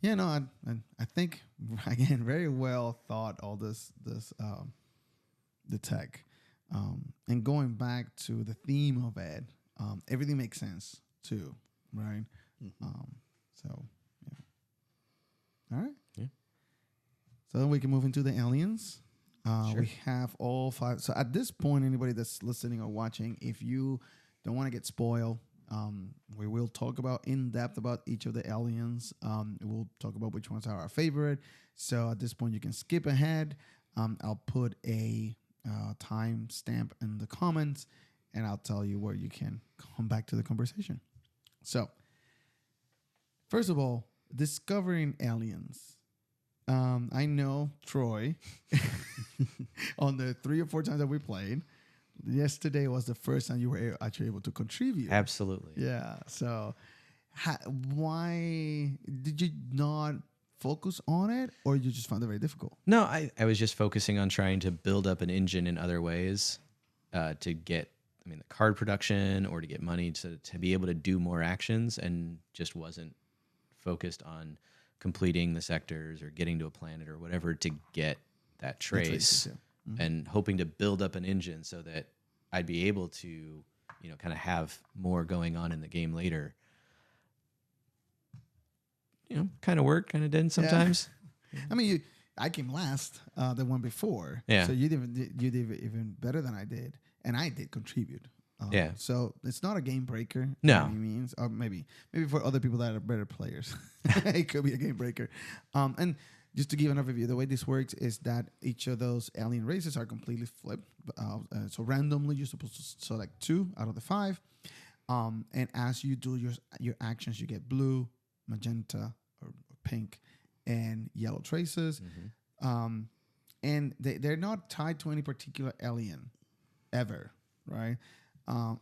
yeah, no, I think again, very well thought. All this the tech, and going back to the theme of it, everything makes sense too, right? So, yeah. All right. Yeah. So then we can move into the aliens. Sure. We have all 5. So at this point, anybody that's listening or watching, if you don't want to get spoiled, we will talk about in depth about each of the aliens. We'll talk about which ones are our favorite. So at this point, you can skip ahead. I'll put a time stamp in the comments, and I'll tell you where you can come back to the conversation. So, first of all, discovering aliens. I know Troy, on the 3 or 4 times that we played, yesterday was the first time you were actually able to contribute. Absolutely. Yeah. So, why did you not focus on it, or you just found it very difficult? No, I was just focusing on trying to build up an engine in other ways to get, the card production or to get money to be able to do more actions, and just wasn't focused on completing the sectors or getting to a planet or whatever to get that trace, and hoping to build up an engine so that I'd be able to, kind of have more going on in the game later. Kind of worked, kind of didn't sometimes. Yeah. I came last, the one before. Yeah. So you did even better than I did, and I did contribute. Yeah. So it's not a game breaker. No. By any means, or maybe for other people that are better players, it could be a game breaker. And just to give an overview, the way this works is that each of those alien races are completely flipped. So randomly, you're supposed to select 2 out of the 5. And as you do your actions, you get blue, magenta, or pink, and yellow traces. And they're not tied to any particular alien ever, right?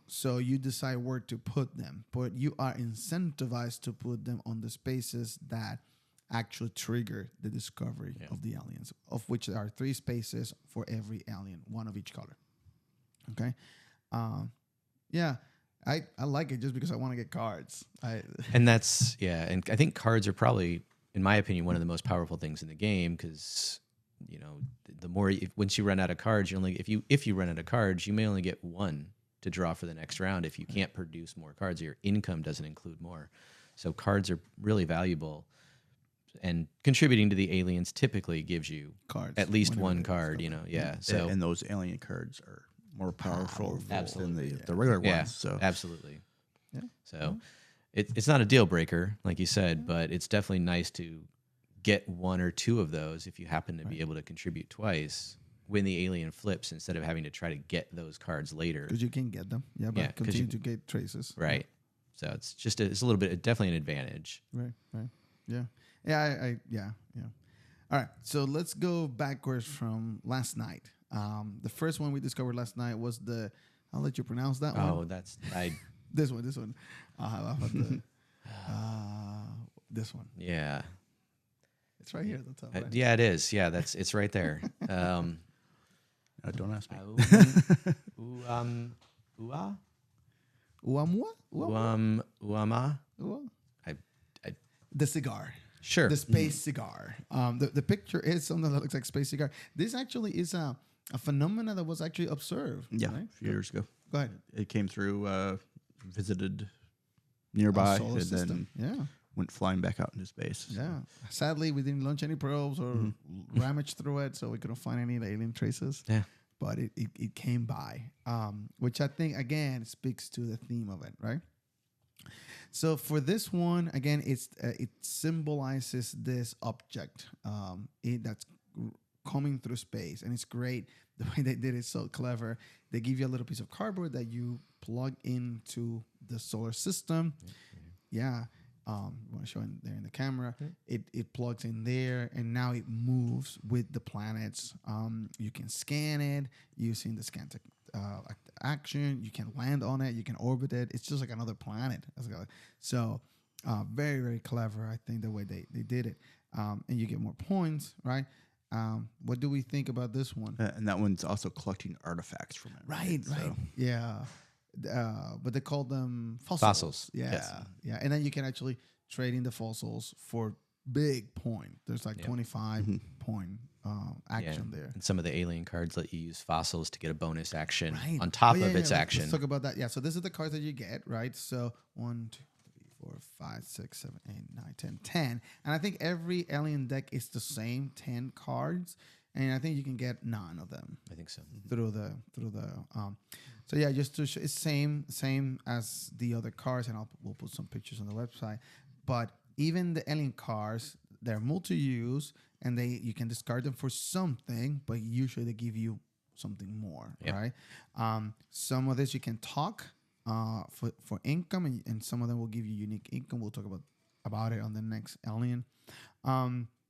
So you decide where to put them, but you are incentivized to put them on the spaces that actually trigger the discovery of the aliens, of which there are 3 spaces for every alien, 1 of each color. Okay. Yeah. I like it just because I want to get cards. And I think cards are probably, in my opinion, one of the most powerful things in the game, because the more once you run out of cards, if you run out of cards, you may only get 1 to draw for the next round. If you can't produce more cards, your income doesn't include more. So cards are really valuable, and contributing to the aliens typically gives you cards, at least 1 card. So and those alien cards are more powerful than Absolutely. the regular yeah, ones. So absolutely. Yeah. So it's not a deal breaker, like you said, but it's definitely nice to get 1 or 2 of those if you happen to be able to contribute twice when the alien flips, instead of having to try to get those cards later. Because you can get them. Yeah, but continue to get traces. Right. So it's just it's a little bit, definitely an advantage. Right. Yeah. Yeah. Yeah. All right. So let's go backwards from last night. The first one we discovered last night was I'll let you pronounce that one. Oh, This one. How about this one? Yeah. It's right here at the top. Right? Yeah, it is. Yeah, it's right there. don't ask me. Uama? The cigar. Sure. The space cigar. The picture is something that looks like space cigar. This actually is a phenomena that was actually observed. Yeah, right? a few years ago. Go ahead. It came through, visited nearby, Solar and system. then went flying back out into space. Yeah. Sadly, we didn't launch any probes or ramage through it, so we couldn't find any alien traces. Yeah. But it came by, which I think, again, speaks to the theme of it, right? So for this one, again, it symbolizes this object that's coming through space, and it's great. The way they did it is so clever. They give you a little piece of cardboard that you plug into the solar system. Yeah. You want to show it there in the camera. It plugs in there, and now it moves with the planets. You can scan it using the scan action. You can land on it. You can orbit it. It's just like another planet. So very, very clever, I think, the way they did it. And you get more points, right? What do we think about this one? And that one's also collecting artifacts from it. Right. So. Yeah. but they call them fossils. Fossils, Yeah, yes. yeah. And then you can actually trade in the fossils for big point. There's like 25 point action there. And some of the alien cards let you use fossils to get a bonus action Right. on top Oh, yeah, of its yeah. action. Let's talk about that. Yeah. So this is the cards that you get, right? So 1, 2, 3, 4, 5, 6, 7, 8, 9, 10, 10. And I think every alien deck is the same 10 cards. And I think you can get 9 of them. I think so. Through the so yeah, just to show, it's same as the other cards, and we'll put some pictures on the website. But even the alien cards, they're multi-use, and you can discard them for something, but usually they give you something more, right? Some of this you can talk for income, and some of them will give you unique income. We'll talk about it on the next alien.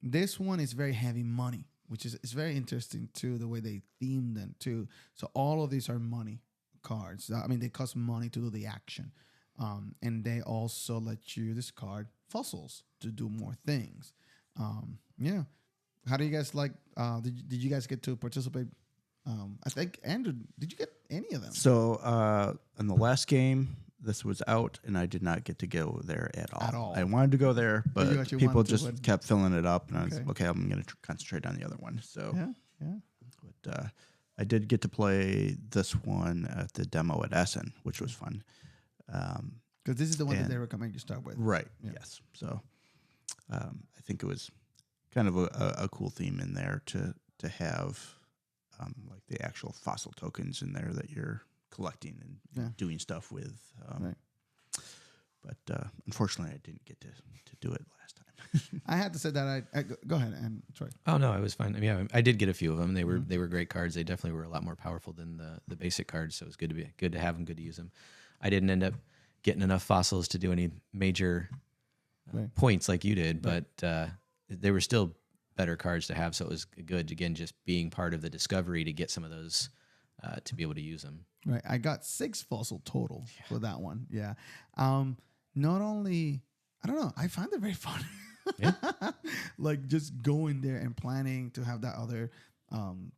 This one is very heavy money, which is it's very interesting too, the way they theme them too. So all of these are money cards. I mean, they cost money to do the action. And they also let you discard fossils to do more things. Yeah. How do you guys like, did you guys get to participate? I think, Andrew, did you get any of them? So in the last game, this was out, and I did not get to go there at all. I wanted to go there, but people just kept filling it up, and I was okay. I'm going to concentrate on the other one. So yeah. But I did get to play this one at the demo at Essen, which was fun. Because this is the one that they recommend you start with, right? Yeah. Yes. So I think it was kind of a cool theme in there to have like the actual fossil tokens in there that you're collecting and doing stuff with. Right. But unfortunately, I didn't get to do it last time. I had to say that I go ahead and Troy. Oh no, I was fine. I mean, I did get a few of them. They were great cards. They definitely were a lot more powerful than the basic cards. So it was good to have them, good to use them. I didn't end up getting enough fossils to do any major points like you did, but they were still better cards to have. So it was good, again, just being part of the discovery to get some of those to be able to use them. Right. I got 6 fossil total for that one. Yeah. Not only, I don't know, I find it very fun. Yeah. Like just going there and planning to have that other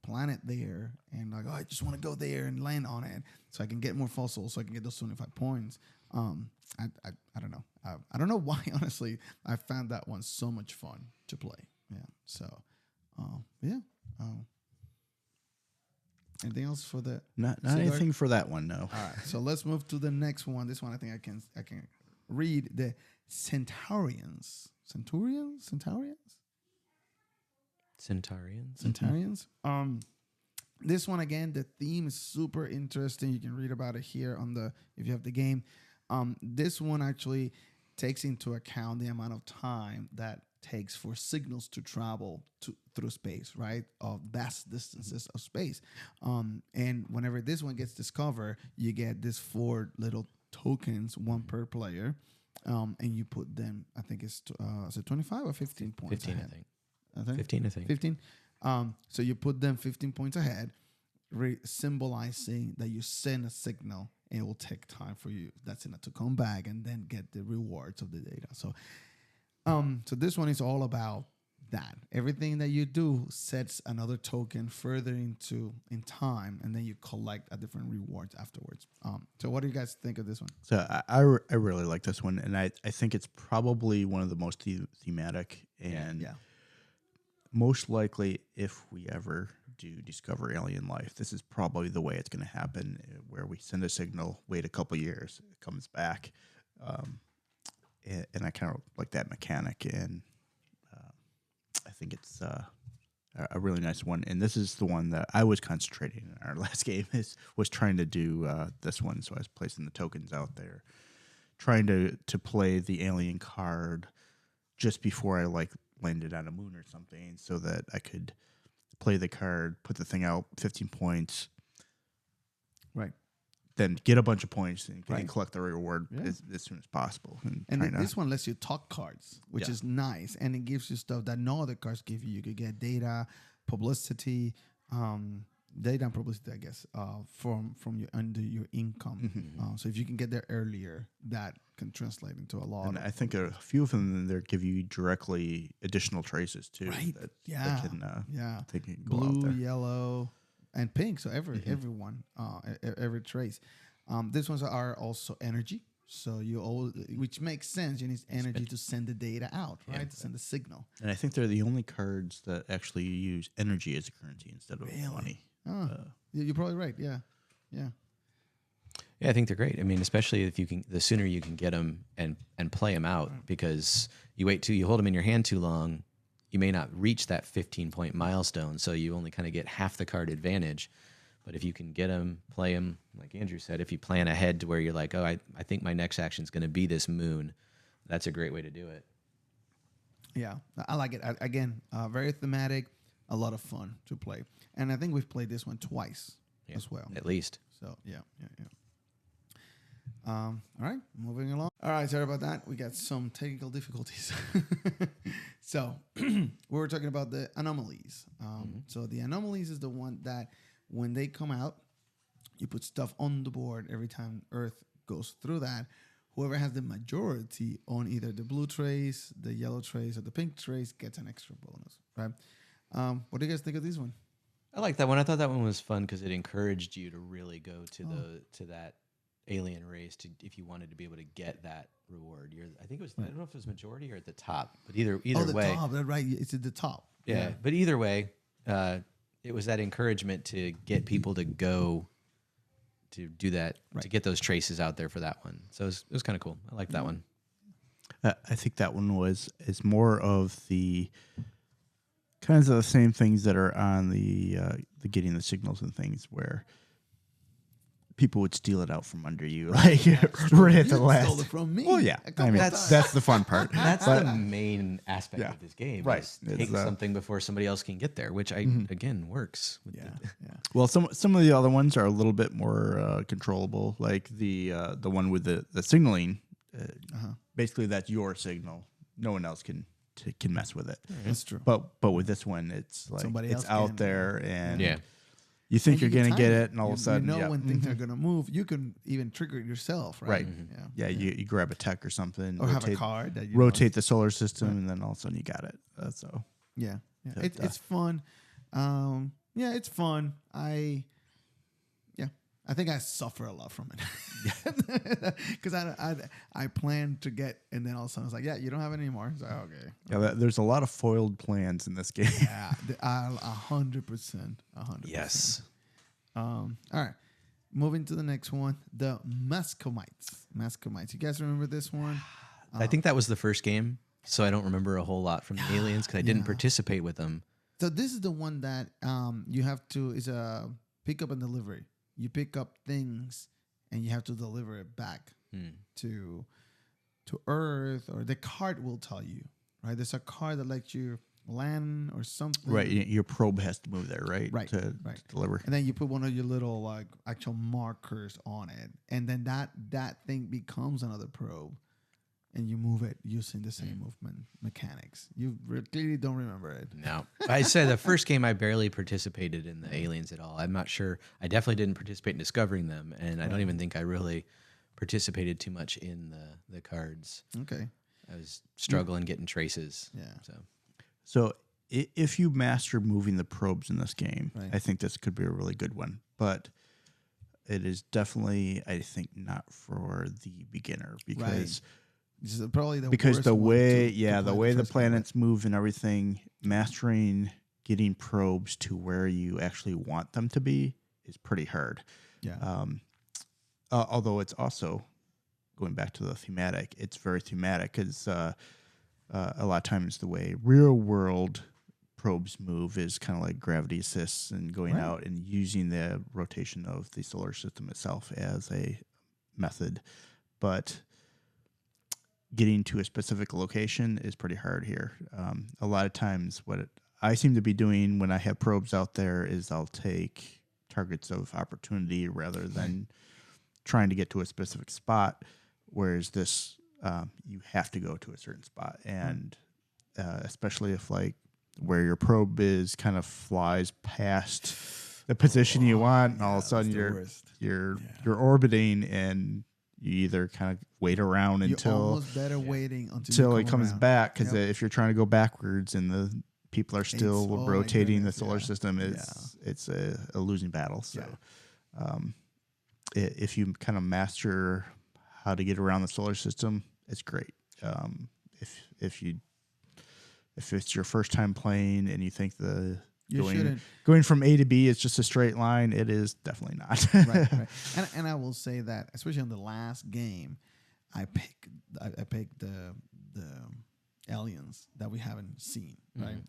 planet there, and like, oh, I just want to go there and land on it so I can get more fossils, so I can get those 25 points. I don't know. I don't know why, honestly. I found that one so much fun to play. Yeah. So, anything else for the? Not anything for that one. No. All right. So let's move to the next one. This one I think I can read. The Centaurians. Centaurians. This one again, the theme is super interesting. You can read about it here if you have the game. This one actually takes into account the amount of time that takes for signals to travel through space, right? Of vast distances of space. And whenever this one gets discovered, you get these 4 little tokens, 1 per player. And you put them, I think it's 25 or 15 points 15, ahead? I think. 15, I think. 15. So you put them 15 points ahead, symbolizing that you send a signal, and it will take time for you, that signal, to come back and then get the rewards of the data. So this one is all about that. Everything that you do sets another token further in time, and then you collect a different rewards afterwards. So what do you guys think of this one? So I really like this one, and I think it's probably one of the most thematic, and most likely, if we ever do discover alien life, this is probably the way it's going to happen, where we send a signal, wait a couple years, it comes back. And I kind of like that mechanic, and I think it's a really nice one. And this is the one that I was concentrating in our last game, was trying to do this one. So I was placing the tokens out there, trying to play the alien card just before I landed on a moon or something, so that I could play the card, put the thing out, 15 points. Right. Then get a bunch of points and collect the reward as soon as possible. And this one lets you talk cards, which is nice. And it gives you stuff that no other cards give you. You could get data, publicity, data and publicity, I guess, from your income. So if you can get there earlier, that can translate into a lot. And I think a few of them there give you directly additional traces too. Right. They can go blue, out there. Yellow, and pink. So everyone, every trace. These ones are also energy. So which makes sense. You need energy to send the data out, right? To send the signal. And I think they're the only cards that actually use energy as a currency instead of money. Oh, you're probably right. Yeah. Yeah, I think they're great. I mean, especially if you can, the sooner you can get them and play them out, because you hold them in your hand too long, you may not reach that 15-point milestone. So you only kind of get half the card advantage. But if you can get them, play them, like Andrew said, if you plan ahead to where you're like, oh, I think my next action is going to be this moon, that's a great way to do it. Yeah, I like it. Again, very thematic, a lot of fun to play. And I think we've played this one twice as well. At least. So, yeah. All right, moving along. All right, sorry about that. We got some technical difficulties. So, we were talking about the anomalies. So, the anomalies is the one that when they come out, you put stuff on the board every time Earth goes through that. Whoever has the majority on either the blue trace, the yellow trace, or the pink trace gets an extra bonus, right? What do you guys think of this one? I like that one. I thought that one was fun because it encouraged you to really go to that alien race if you wanted to be able to get that reward. I think it was. I don't know if it was majority or at the top, but either way. Top, right? It's at the top. Yeah, but either way, it was that encouragement to get people to go to do that, to get those traces out there for that one. So it was kind of cool. I like that one. I think that one is more of the kinds of the same things that are on the getting the signals and things where people would steal it out from under you, like right at the last. Stole it from me. Well, yeah. I mean, that's the fun part. That's the main aspect of this game. Right. Is take something before somebody else can get there, which again works. Well, some of the other ones are a little bit more controllable, like the one with the signaling. Basically, that's your signal. No one else can mess with it. That's true. But with this one, it's like Somebody it's else out can, there and. Yeah. You think you're going to get it, and all you, of a sudden... You know when things are going to move. You can even trigger it yourself, right? Right. Yeah, you grab a tech or something. Or have a card. That you rotate the solar system, and then all of a sudden you got it. So Yeah. It's fun. It's fun. I think I suffer a lot from it. Because I planned to get, and then all of a sudden I was like, yeah, you don't have it anymore. It's like, okay. Yeah, there's a lot of foiled plans in this game. Yeah, 100%. 100%. Yes. All right. Moving to the next one, the Mascomites. You guys remember this one? I think that was the first game, so I don't remember a whole lot from the aliens because I didn't participate with them. So this is the one that you have to, is a pick up and delivery. You pick up things and you have to deliver it back to Earth, or the card will tell you, right? There's a card that lets you land or something. Right. Your probe has to move there, right? Right. To deliver. And then you put one of your little like actual markers on it. And then that thing becomes another probe. And you move it using the same movement mechanics. You clearly don't remember it. No. I said the first game I barely participated in the aliens at all. I'm not sure. I definitely didn't participate in discovering them. And I don't even think I really participated too much in the cards. Okay. I was struggling getting traces. Yeah. So if you master moving the probes in this game, I think this could be a really good one. But it is definitely, I think, not for the beginner because... This is probably the way the planets move and everything, mastering getting probes to where you actually want them to be is pretty hard. Yeah. Although it's also going back to the thematic, it's very thematic because a lot of times the way real world probes move is kind of like gravity assists and going out and using the rotation of the solar system itself as a method, but getting to a specific location is pretty hard here. A lot of times what I seem to be doing when I have probes out there is I'll take targets of opportunity rather than trying to get to a specific spot, whereas this, you have to go to a certain spot. And especially if like where your probe is kind of flies past the position you want, and all of a sudden you're orbiting and you either kind of wait around until almost better waiting until it comes back, because if you're trying to go backwards and the people are still rotating the solar system, it's a losing battle. So if you kind of master how to get around the solar system, it's great. If it's your first time playing and you think going from A to B is just a straight line, it is definitely not. Right. And I will say that, especially on the last game, I picked the aliens that we haven't seen, right?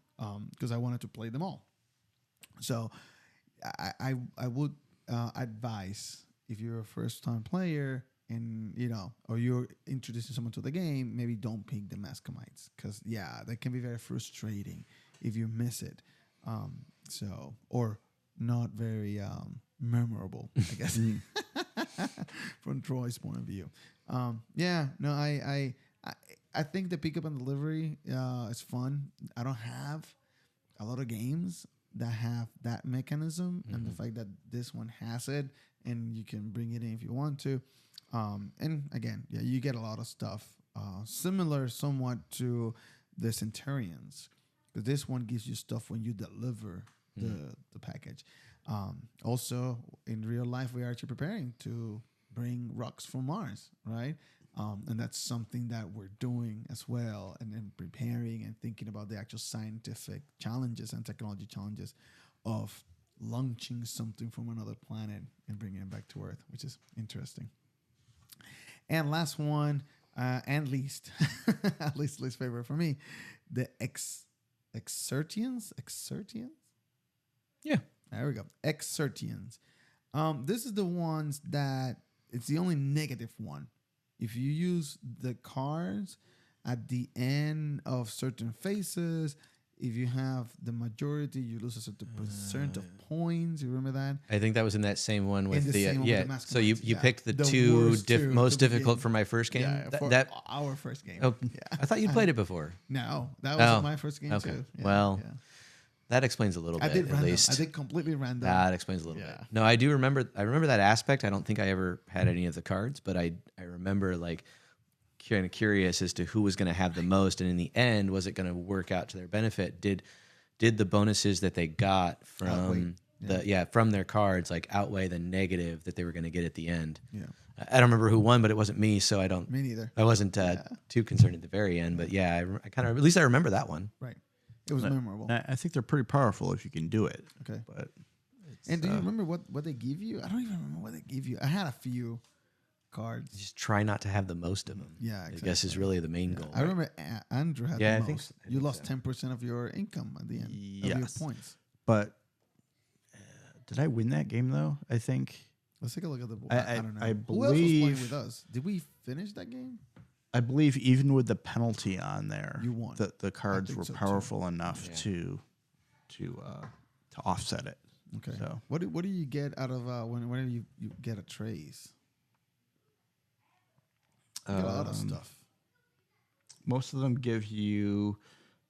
Because I wanted to play them all. So I would advise, if you're a first time player and or you're introducing someone to the game, maybe don't pick the Mascomites, because that can be very frustrating if you miss it. Or not very memorable, I guess, from Troy's point of view. I think the pickup and delivery is fun. I don't have a lot of games that have that mechanism, and the fact that this one has it, and you can bring it in if you want to. And again, you get a lot of stuff similar somewhat to the Centurions, but this one gives you stuff when you deliver the package. Also, in real life, we are actually preparing to bring rocks from Mars, right? And that's something that we're doing as well, and then preparing and thinking about the actual scientific challenges and technology challenges of launching something from another planet and bringing it back to Earth, which is interesting. And last one, and least, at least favorite for me, the Extraterrestrials. Yeah. There we go. Extraterrestrials. This is the ones that it's the only negative one. If you use the cards at the end of certain phases, if you have the majority, you lose a certain percent of points. You remember that? I think that was in that same one with With the so you picked the worst two most difficult begin. for my first game. Yeah, for that our first game. Oh, Yeah. I thought you'd played it before. No, that was my first game okay. too. Yeah, Well, that explains a little bit. At least I did completely random. That explains a little bit. No, I do remember. I remember that aspect. I don't think I ever had any of the cards, but I remember like kind of curious as to who was going to have the most, and in the end, was it going to work out to their benefit? Did the bonuses that they got from from their cards like outweigh the negative that they were going to get at the end? Yeah. I don't remember who won, but it wasn't me, so I don't. Me neither. I wasn't too concerned at the very end, but I kind of, at least I remember that one. Right. It was memorable. I think they're pretty powerful if you can do it. Okay. But and do you remember what they give you? I don't even remember what they give you. I had a few cards. Just try not to have the most of them. Yeah, exactly. I guess is really the main goal. I remember Andrew had the I most. think so. You lost 10% of your income at the end of your points. But did I win that game though? I think. Let's take a look at the board. I don't know. I Who else was believe playing with us? Did we finish that game? I believe even with the penalty on there, You won. The cards were so, too. powerful enough to offset it. Okay. So What do you get out of whenever you get a trace? You get a lot of stuff. most of them give you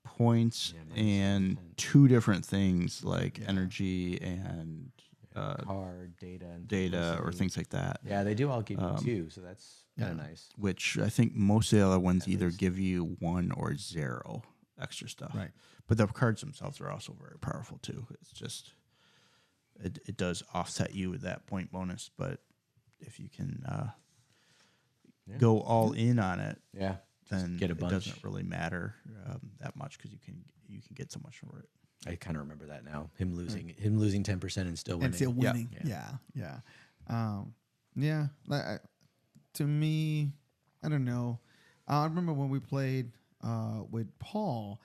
points Yeah, and two different things like energy and card data and data or publicity. things like that. Yeah, they do all give you two, so that's kind of nice. Which I think most of the other ones At either least. give you 1 or 0 extra stuff. Right. But the cards themselves are also very powerful too. It's just it does offset you with that point bonus, but if you can go all in on it, Yeah, then get a it bunch. doesn't really matter that much because you can get so much for it. I kind of remember that now. Him losing 10% and still winning. And still winning. Yeah. Yeah. Like, to me, I don't know. I remember when we played with Paul,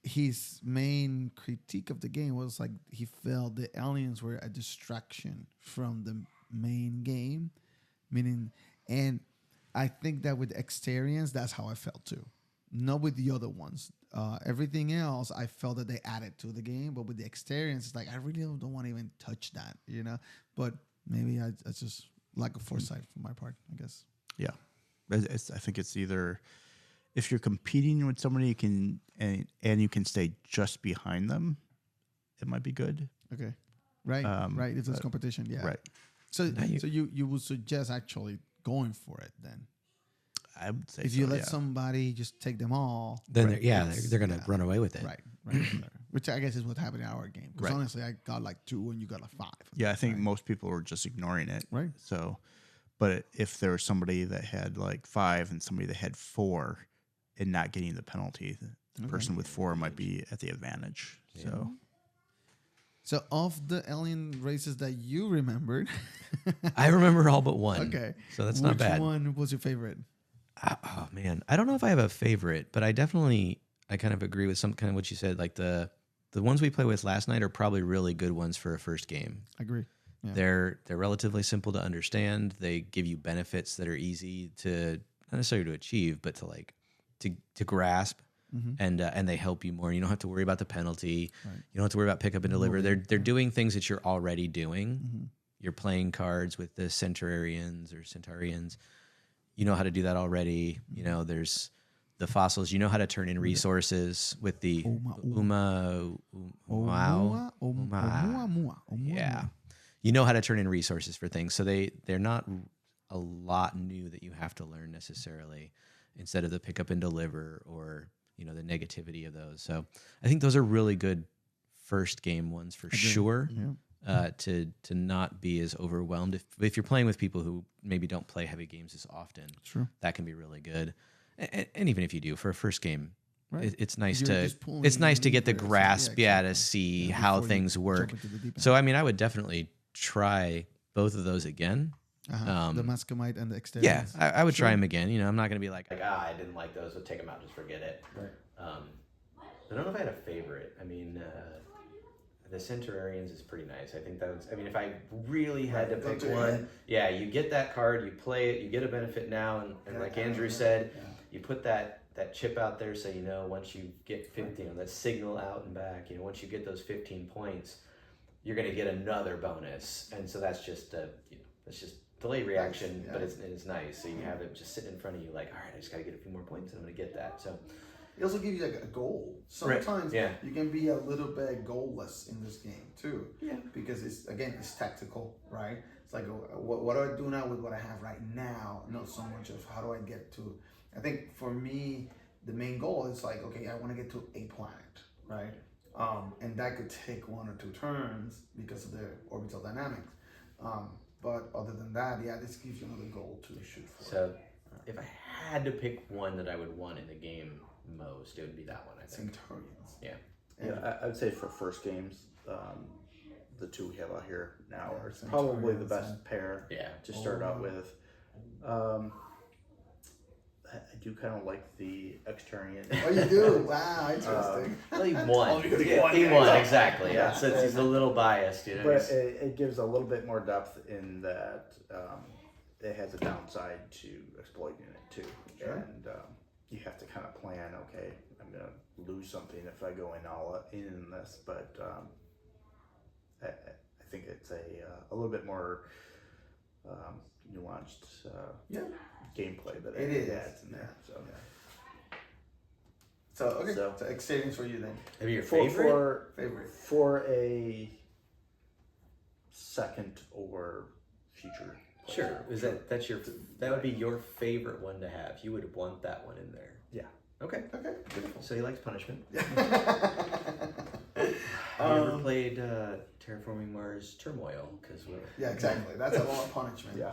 his main critique of the game was like he felt the aliens were a distraction from the main game, and I think that with Extraterrestrials, that's how I felt too. Not with the other ones. Everything else, I felt that they added to the game, but with the Extraterrestrials, it's like I really don't want to even touch that, you know. But maybe it's just lack of foresight from my part, I guess. Yeah, I think it's either if you're competing with somebody, you can and you can stay just behind them, it might be good. Okay, right. If there's competition, yeah. Right. So you would suggest actually going for it then. I would say If you let somebody just take them all, Then they're going to run away with it. Right. which I guess is what happened in our game. Because Right. honestly, I got like 2 and you got like 5. Yeah, I think most people were just ignoring it. Right. So, but if there was somebody that had like 5 and somebody that had 4 and not getting the penalty, the person with 4 might be at the advantage. Yeah. So of the alien races that you remembered, I remember all but one. okay, So that's not bad. Which one was your favorite? Oh man, I don't know if I have a favorite, but I kind of agree with some kind of what you said. Like the ones we played with last night are probably really good ones for a first game. I agree. Yeah. They're relatively simple to understand. They give you benefits that are easy to not necessarily to achieve, but to like to grasp. Mm-hmm. And they help you more. You don't have to worry about the penalty. Right. You don't have to worry about pick up and deliver. They're doing things that you're already doing. Mm-hmm. You're playing cards with the Centurions or Centaurians. You know how to do that already. You know, there's the fossils. You know how to turn in resources with the Yeah. You know how to turn in resources for things. So they're not a lot new that you have to learn necessarily instead of the pick up and deliver or, you know, the negativity of those. So I think those are really good first game ones for sure. Yeah. To not be as overwhelmed. If you're playing with people who maybe don't play heavy games as often, True. that can be really good. And even if you do for a first game, Right. it's nice You're to just pulling to get the levers. grasp, Yeah, to exactly. see Yeah, how before you things jump work. into the deep end. So I mean, I would definitely try both of those again. The Mascomite and the Exteriors. Yeah, I would try them again. You know, I'm not going to be like, I didn't like those, so take them out, just forget it. Right. I don't know if I had a favorite. I mean, the Centurions is pretty nice. I think that was, I mean, if I really had to pick one, yeah, you get that card, you play it, you get a benefit now, and like Andrew said, you put that chip out there so you know once you get 15, you know, that signal out and back, you know, once you get those 15 points, you're going to get another bonus. And so that's just, that's just delay reaction, but it's nice. So you have it just sitting in front of you like, all right, I just got to get a few more points and I'm going to get that. So it also gives you like a goal. Sometimes you can be a little bit goalless in this game too. Yeah. Because it's tactical, right? It's like, what do I do now with what I have right now? Not so much of how do I get to. I think for me, the main goal is like, okay, I want to get to a planet, right? And that could take 1 or 2 turns because of the orbital dynamics. But other than that, this gives you another goal to shoot for. So if I had to pick one that I would want in the game most, it would be that one, I think. Centurions. Yeah. Yeah, I would say for first games, the 2 we have out here now are Centurions probably the best pair to start out with. I do kind of like the Extraterrestrial. Oh, you do? Wow, interesting. Well, he won. He won, exactly. Yeah. Since he's a little biased, you know. But it gives a little bit more depth in that it has a downside to exploiting it too. Sure. And you have to kind of plan, okay, I'm going to lose something if I go all in this. But I think it's a little bit more nuanced gameplay that it adds in there. So experience for you then. Maybe your favorite? For a second or future. Sure. That would be your favorite one to have. You would want that one in there. Yeah. Okay. Beautiful. So he likes punishment. Yeah. Have you ever played Terraforming Mars Turmoil? Exactly. That's a lot of punishment. Yeah.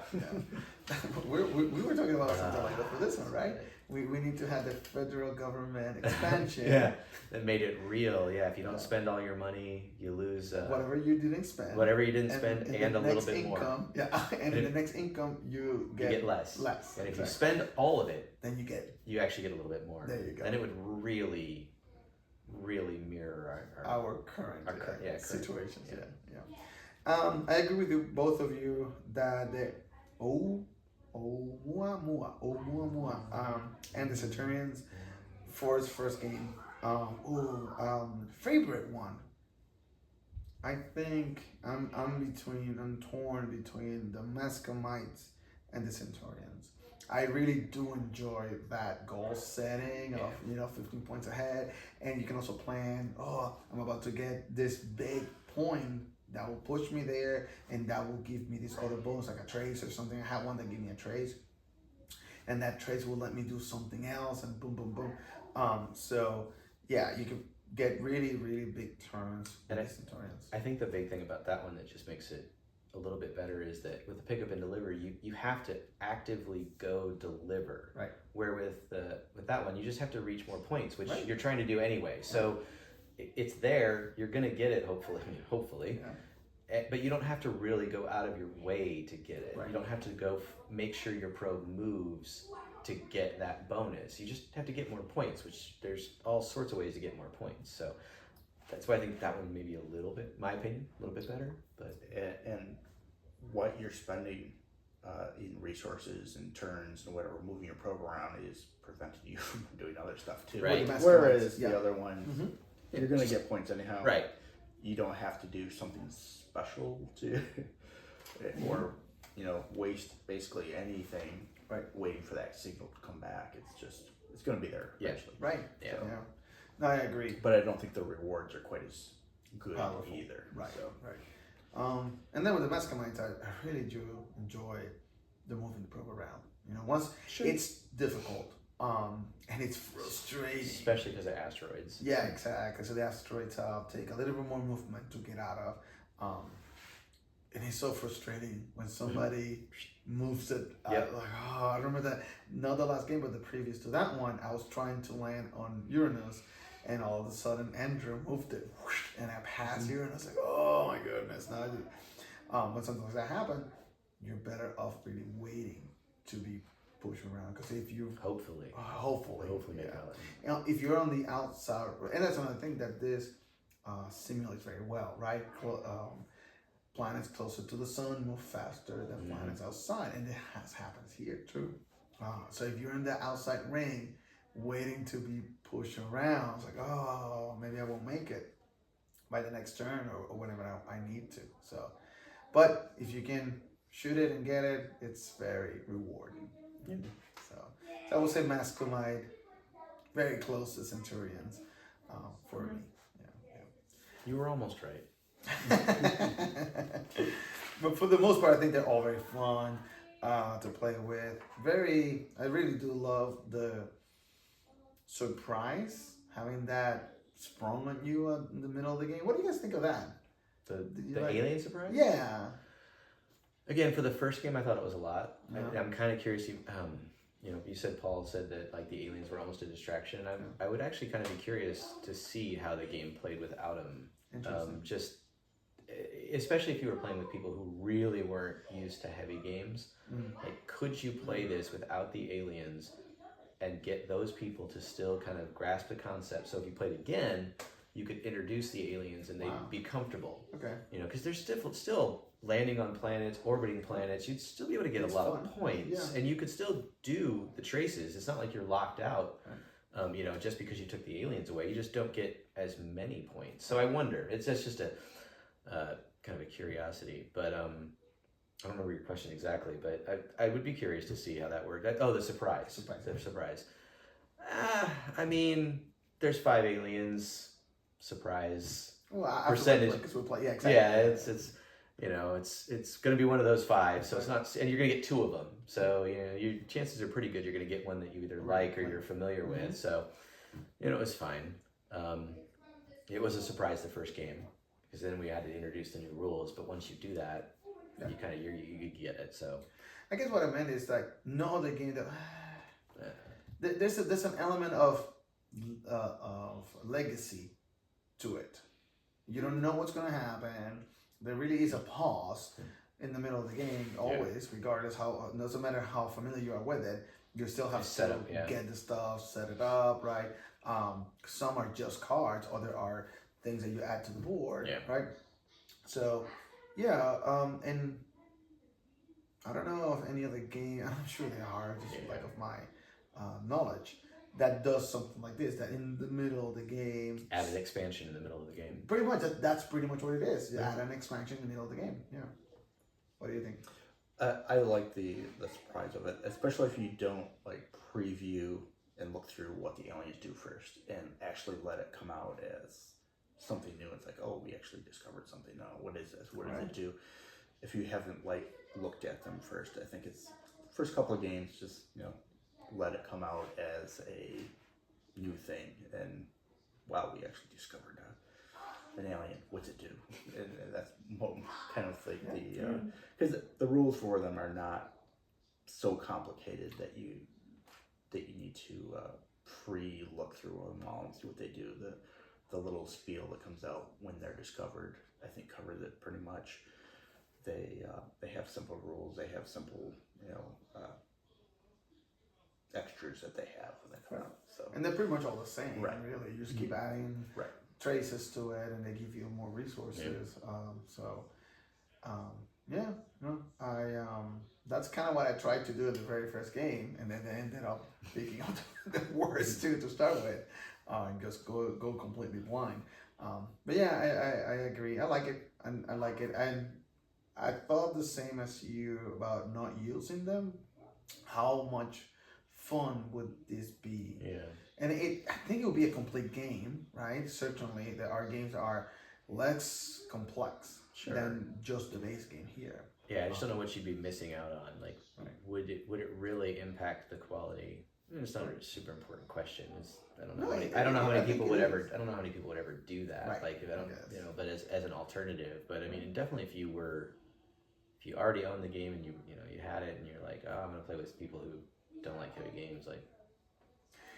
we were talking about something like that for this one, right? We need to have the federal government expansion. That made it real. Yeah, if you don't spend all your money, you lose whatever you didn't spend. Whatever you didn't spend and a little bit more. Yeah, and in the next income you get less. Less. And if you spend all of it, then you actually get a little bit more. There you go. Then it would really mirror our current situations. Yeah. I agree with you, both of you, that the and the Centurions for his first game. Favorite one. I think I'm torn between the Mascomites and the Centurions. I really do enjoy that goal setting of 15 points ahead, and you can also plan, I'm about to get this big point that will push me there, and that will give me this other bonus like a trace or something. I have one that gave me a trace, and that trace will let me do something else, and boom, boom, boom. So yeah, you can get really, really big turns And decent turns. I think the big thing about that one that just makes it a little bit better is that with the pick up and deliver, you have to actively go deliver. Right. Where with that one, you just have to reach more points, which Right. you're trying to do anyway. So it's there. You're gonna get it, hopefully. Yeah. But you don't have to really go out of your way to get it. Right. You don't have to go make sure your probe moves to get that bonus. You just have to get more points, which there's all sorts of ways to get more points. So that's why I think that one may be a little bit, my opinion, a little bit better. But And what you're spending in resources and turns and whatever, moving your probe around is preventing you from doing other stuff too. Right. Whereas Yeah. the other one, you're going to get points anyhow. right, You don't have to do something special to, or waste basically anything. Right. Waiting for that signal to come back. It's going to be there Yeah. eventually. Right. Yeah. So, no, I agree. But I don't think the rewards are quite as good Powerful. either. Right. So. Right. And then with the masterminds, I really do enjoy the moving the probe around. Once it's difficult, and it's frustrating. especially because of asteroids. Yeah, exactly. So the asteroids take a little bit more movement to get out of. And it's so frustrating when somebody moves it. Yep. I remember that, not the last game, but the previous to that one, I was trying to land on Uranus, and all of a sudden Andrew moved it, whoosh, and I passed Uranus. Like, oh my goodness. Now, when something like that happens, you're better off really waiting to be pushed around. Because if you Hopefully hopefully, make yeah. that. If you're on the outside, and that's another thing that this simulates very well, right? Planets closer to the sun move faster than planets outside, and it happens here too. So if you're in the outside ring, waiting to be pushed around, it's like, oh, maybe I won't make it by the next turn or whenever I need to. So, but if you can shoot it and get it, it's very rewarding. So I would say Masquerade, very close to Centurions for me. Yeah. You were almost right. But for the most part, I think they're all very fun to play with. I really do love the surprise, having that sprung on you in the middle of the game. What do you guys think of that? The alien surprise? Yeah. Again, for the first game, I thought it was a lot. Yeah. I'm kind of curious. You said Paul said that like the aliens were almost a distraction. I would actually kind of be curious to see how the game played without them. Interesting. Just especially if you were playing with people who really weren't used to heavy games. Like, could you play this without the aliens and get those people to still kind of grasp the concept? So if you played again, you could introduce the aliens and they'd be comfortable. Okay. Because they're still landing on planets, orbiting planets. You'd still be able to get a lot of points, and you could still do the traces. It's not like you're locked out. Right. Just because you took the aliens away, you just don't get as many points. So I wonder. That's just a kind of a curiosity, but I don't remember your question exactly. But I would be curious to see how that worked. The surprise. The surprise. I mean, there's 5 aliens. Surprise. Well, percentage. Because we play. Yeah, exactly. Yeah, it's going to be one of those 5. So it's not, and you're going to get 2 of them. So your chances are pretty good. You're going to get one that you either like or you're familiar with. So it was fine. It was a surprise the first game because then we had to introduce the new rules. But once you do that, you kind of you get it. So I guess what I meant is like no other game that there's an element of legacy to it. You don't know what's going to happen. There really is a pause in the middle of the game always, regardless how, doesn't matter how familiar you are with it, you still have to get the stuff, set it up, right? Some are just cards, other are things that you add to the board, right? So, and I don't know of any other game, I'm sure there are, just lack of my knowledge, that does something like this, that in the middle of the game... Add an expansion in the middle of the game. Pretty much, that's pretty much what it is. You add an expansion in the middle of the game, What do you think? I like the surprise of it, especially if you don't like preview and look through what the aliens do first and actually let it come out as something new. It's like, oh, we actually discovered something. No, what is this? What does it do? If you haven't like looked at them first, I think it's first couple of games, just let it come out as a new thing and wow, we actually discovered an alien. What's it do? And that's kind of like because the rules for them are not so complicated that you need to look through them all and see what they do. The little spiel that comes out when they're discovered, I think, covers it pretty much. They have simple rules. They have simple, extras that they have when they come out. So, and they're pretty much all the same, right? Really, you just keep adding traces to it, and they give you more resources. That's kind of what I tried to do in the very first game, and then I ended up picking up the worst two to start with, and just go completely blind. But yeah, I agree. I like it, and I like it, and I thought the same as you about not using them. How much fun would this be? Yeah. And I think it would be a complete game, right? Certainly, our games are less complex than just the base game here. Yeah, I just don't know what you'd be missing out on. Like, would it really impact the quality? It's not a super important question. I don't know. I don't know how many people would ever. I don't know how many people would ever do that. Right. Like, if I don't, but as an alternative. But I mean, definitely, if you already own the game and you had it and you're like, oh, I'm gonna play with people who don't like heavy games, like.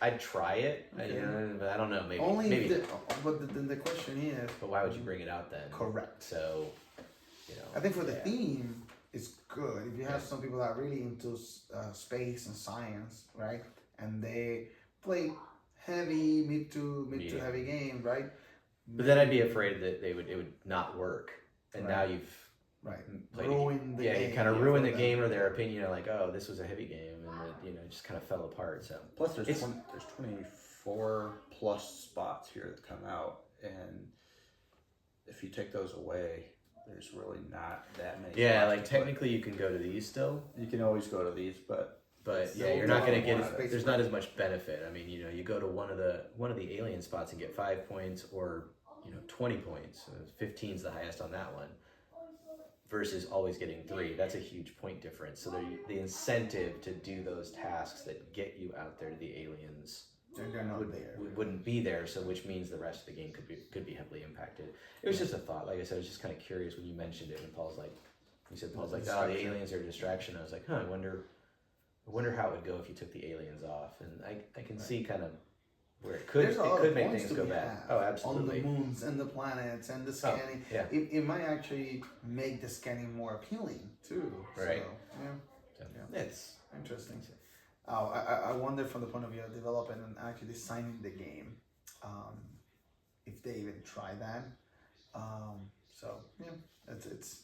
I'd try it, but I don't know. Maybe. But the question is. But why would you bring it out then? Correct. So, I think for the theme, it's good. If you have some people that are really into space and science, right, and they play heavy, mid to heavy games, right. But then I'd be afraid that it would not work, and now you've ruined the game. You kind of ruined the game or their opinion. Like, oh, this was a heavy game, and it just kind of fell apart. So plus, there's 24 plus spots here that come out, and if you take those away, there's really not that many. Yeah, like technically you can go to these still. You can always go to these, but yeah, you're not going to get. There's not as much benefit. I mean, you go to one of the alien spots and get 5 points, or 20 points. 15's the highest on that one. Versus always getting 3. That's a huge point difference. So the incentive to do those tasks that get you out there to the aliens wouldn't be there. So which means the rest of the game could be heavily impacted. It was just a thought. Like I said, I was just kind of curious when you mentioned it. And Paul's like, oh, the aliens are a distraction. I was like, I wonder how it would go if you took the aliens off. And I can see kind of where it could make things go bad. Oh, absolutely. On the moons and the planets and the scanning. It might actually make the scanning more appealing too. Right. So, it's interesting. I wonder from the point of view of developing and actually designing the game, if they even try that. It's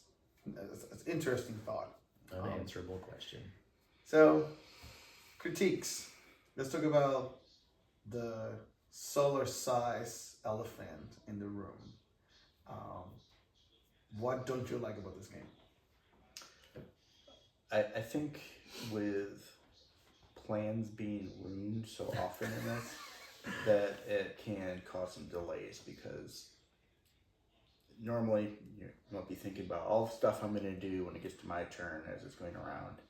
interesting thought. Unanswerable question. So, critiques. Let's talk about the solar-size elephant in the room. What don't you like about this game? I think with plans being ruined so often in this, that it can cause some delays, because normally you might be thinking about all the stuff I'm going to do when it gets to my turn as it's going around,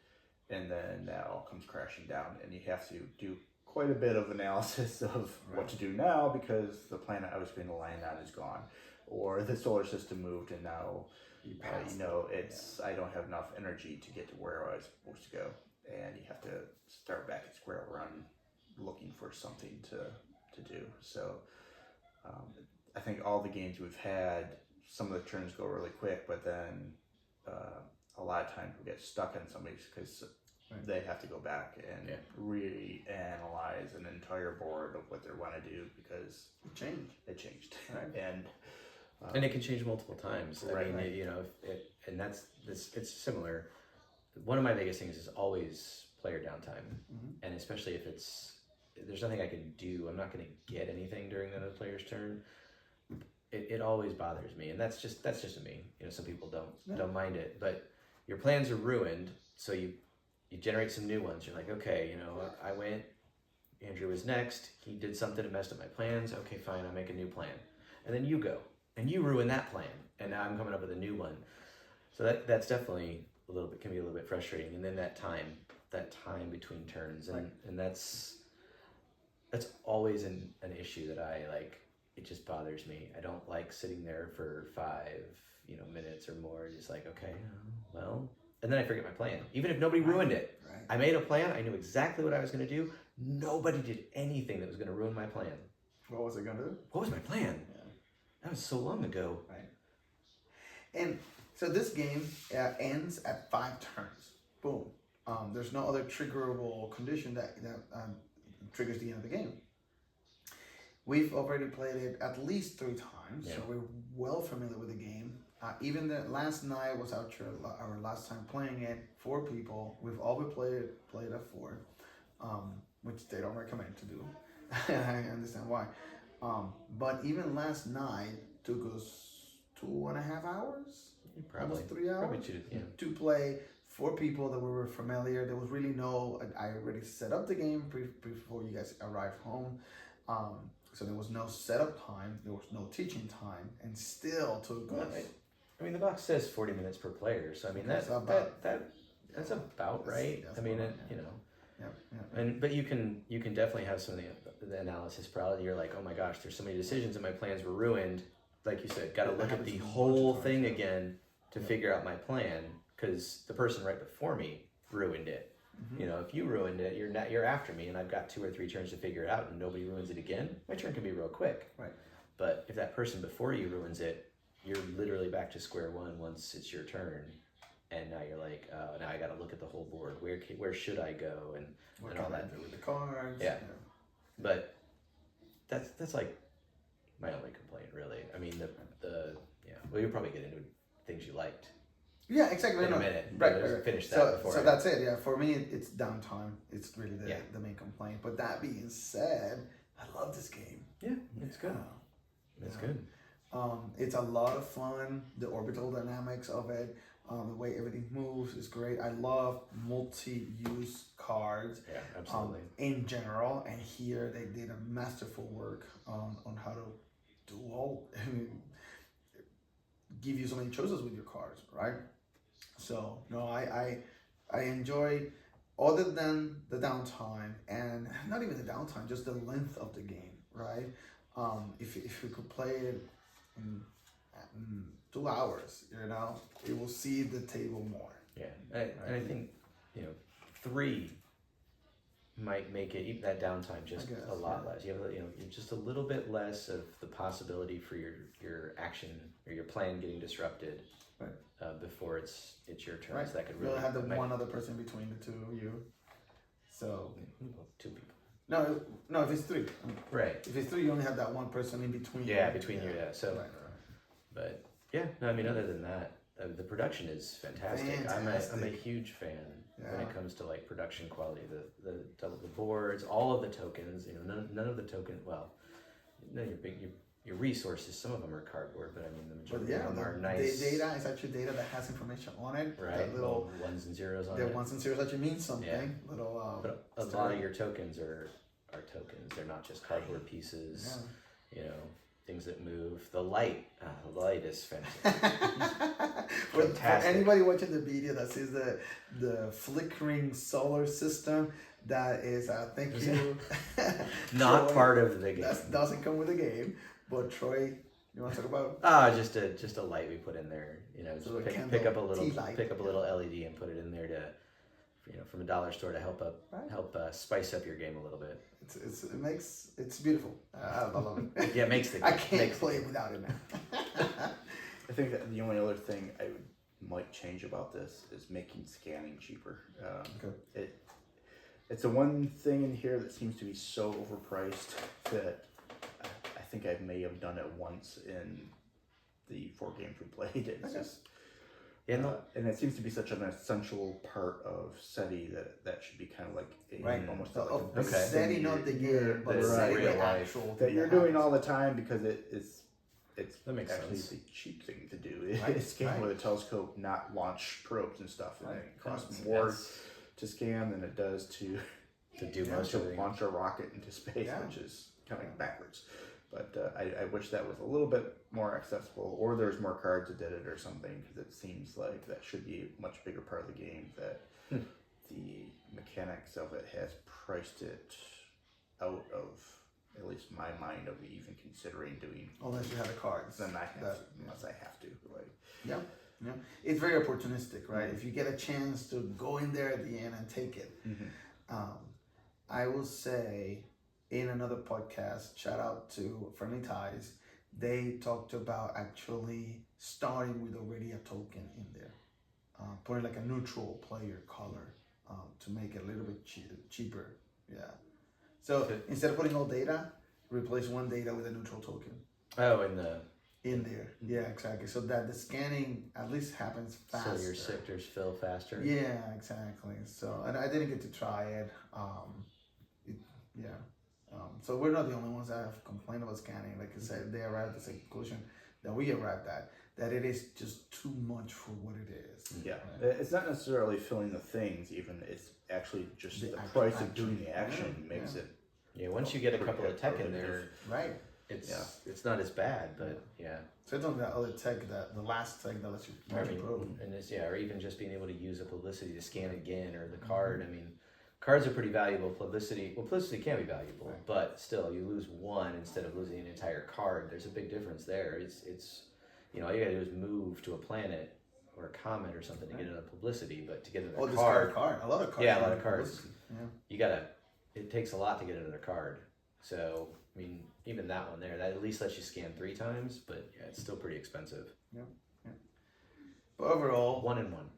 and then that all comes crashing down, and you have to do quite a bit of analysis of what to do now, because the planet I was going to land on is gone, or the solar system moved and now I don't have enough energy to get to where I was supposed to go, and you have to start back at square one looking for something to do. So I think all the games we've had, some of the turns go really quick, but then a lot of times we get stuck on somebody because they have to go back and reanalyze an entire board of what they want to do, because it changed. And it can change multiple times. I mean, it's similar. One of my biggest things is always player downtime, and especially if there's nothing I can do. I'm not going to get anything during the other player's turn. It always bothers me, and that's just me. Some people don't mind it, but your plans are ruined, so you generate some new ones. You're like, okay, I went, Andrew was next, he did something that messed up my plans. Okay, fine, I'll make a new plan. And then you go, and you ruin that plan, and now I'm coming up with a new one. So that's definitely can be a little bit frustrating. And then that time between turns, and that's always an issue that I like. it just bothers me. I don't like sitting there for 5, minutes or more, just like, okay, well, and then I forget my plan. Even if nobody ruined it. Right. I made a plan. I knew exactly what I was going to do. Nobody did anything that was going to ruin my plan. What was it gonna do? What was my plan? Yeah. That was so long ago. Right. And so this game ends at 5 turns. Boom. There's no other triggerable condition that triggers the end of the game. We've already played it at least 3 times, so we're well familiar with the game. Even the last night was our last time playing it. 4 people. We've always played at 4, which they don't recommend to do. I understand why. But even last night took us 2.5 hours, almost 3 hours, Probably 2, to play 4 people that we were familiar. There was really no. I already set up the game before you guys arrived home. So there was no setup time, there was no teaching time, and still took us. I mean, the box says 40 minutes per player, so I mean that's about right. That's I mean, about, Yeah. But you can definitely have some of the analysis paralysis. You're like, oh my gosh, there's so many decisions, and my plans were ruined. Like you said, got to look at the whole thing again to figure out my plan, because the person right before me ruined it. Mm-hmm. If you ruined it, you're after me, and I've got 2 or 3 turns to figure it out, and nobody ruins it again. My turn can be real quick. Right. But if that person before you ruins it, you're literally back to square one once it's your turn, and now you're like, now I got to look at the whole board. Where should I go, and all that. Do with the cards. Yeah. But that's like my only complaint, really. I mean, well, you'll probably get into things you liked. Yeah, exactly. In a minute. Right. Finish that before. So that's it. Yeah, for me, it's downtime. It's really the main complaint. But that being said, I love this game. Yeah, it's good. It's good. It's a lot of fun. The orbital dynamics of it, the way everything moves is great. I love multi-use cards. Yeah, absolutely. In general, and here they did a masterful work on how to do all. Give you so many choices with your cards, right? So no, I enjoy, other than the downtime, and not even the downtime, just the length of the game, right? If we could play it in 2 hours, it will see the table more. Yeah, and I think 3 might make it that downtime just a lot less. You have just a little bit less of the possibility for your action or your plan getting disrupted. Right. Before it's your turn. Right. So that could You'll really have one other person between the 2 of you. So 2 people. No, if it's 3. Right. If it's 3, you only have that one person in between. Yeah, between you. Yeah. So, right. But yeah, no, I mean, other than that, the production is fantastic. I'm a huge fan when it comes to like production quality. The boards, all of the tokens. None of the token. Well, no, your resources. Some of them are cardboard, but I mean the majority of them are nice. Data is actually data that has information on it. Right. Little 1s and 0s on the it. 1s and 0s actually mean something. Yeah. But a lot of your tokens are tokens. They're not just cardboard pieces. Yeah. Things that move. The light is fantastic. For anybody watching the video that sees the flickering solar system, that is thank you. Not Troy, part of the game. That doesn't come with the game. But Troy, you want to talk about? Just a light we put in there. So pick up a little LED and put it in there to, from a dollar store to help spice up your game a little bit. It's beautiful. I love it. Yeah, it makes the I can't play it without it, man. I think that the only other thing I might change about this is making scanning cheaper. Okay. It's the one thing in here that seems to be so overpriced that I think I may have done it once in the 4 games we played. It's just, and it seems to be such an essential part of Seti that should be kind of like almost like Seti, not the game, but Seti the actual that you're doing all the time, because it's that makes actually sense. the cheap thing to do. It's scan with a telescope, not launch probes and stuff, and it costs more to scan than it does to do most of it. Launch a rocket into space, which is kind of backwards. But I wish that was a little bit more accessible, or there's more cards that did it or something, because it seems like that should be a much bigger part of the game, that the mechanics of it has priced it out of at least my mind, of even considering doing. Unless you have the cards. Then unless I have to. Like. Yeah. Yeah. It's very opportunistic, right? If you get a chance to go in there at the end and take it. I will say in another podcast, shout out to Friendly Ties, they talked about actually starting with already a token in there. Putting like a neutral player color to make it a little bit cheaper. Yeah. So instead of putting all data, replace one data with a neutral token. Oh, in there. Yeah, exactly. So that the scanning at least happens faster. So your sectors fill faster. Yeah, exactly. So, and I didn't get to try it. So we're not the only ones that have complained about scanning. Like I said, they arrived at the same conclusion that we arrived at, that it is just too much for what it is. Yeah, right? It's not necessarily filling the things. Even it's actually just the price of doing the action makes it. Yeah, once you get a couple of tech in there, right? It's not as bad, but yeah. So it's on that other tech, the last tech that lets you probe. And it's, or even just being able to use a publicity to scan again, or the card. I mean, cards are pretty valuable. Publicity can be valuable, but still, you lose one instead of losing an entire card. There's a big difference there. It's all you gotta do is move to a planet or a comet or something to get another publicity, but to get another card, a lot of cards. Yeah, a lot of cards. Yeah. It takes a lot to get another card. So, I mean, even that one there, that at least lets you scan 3 times, but yeah, it's still pretty expensive. Yeah. But overall, 1 and 1.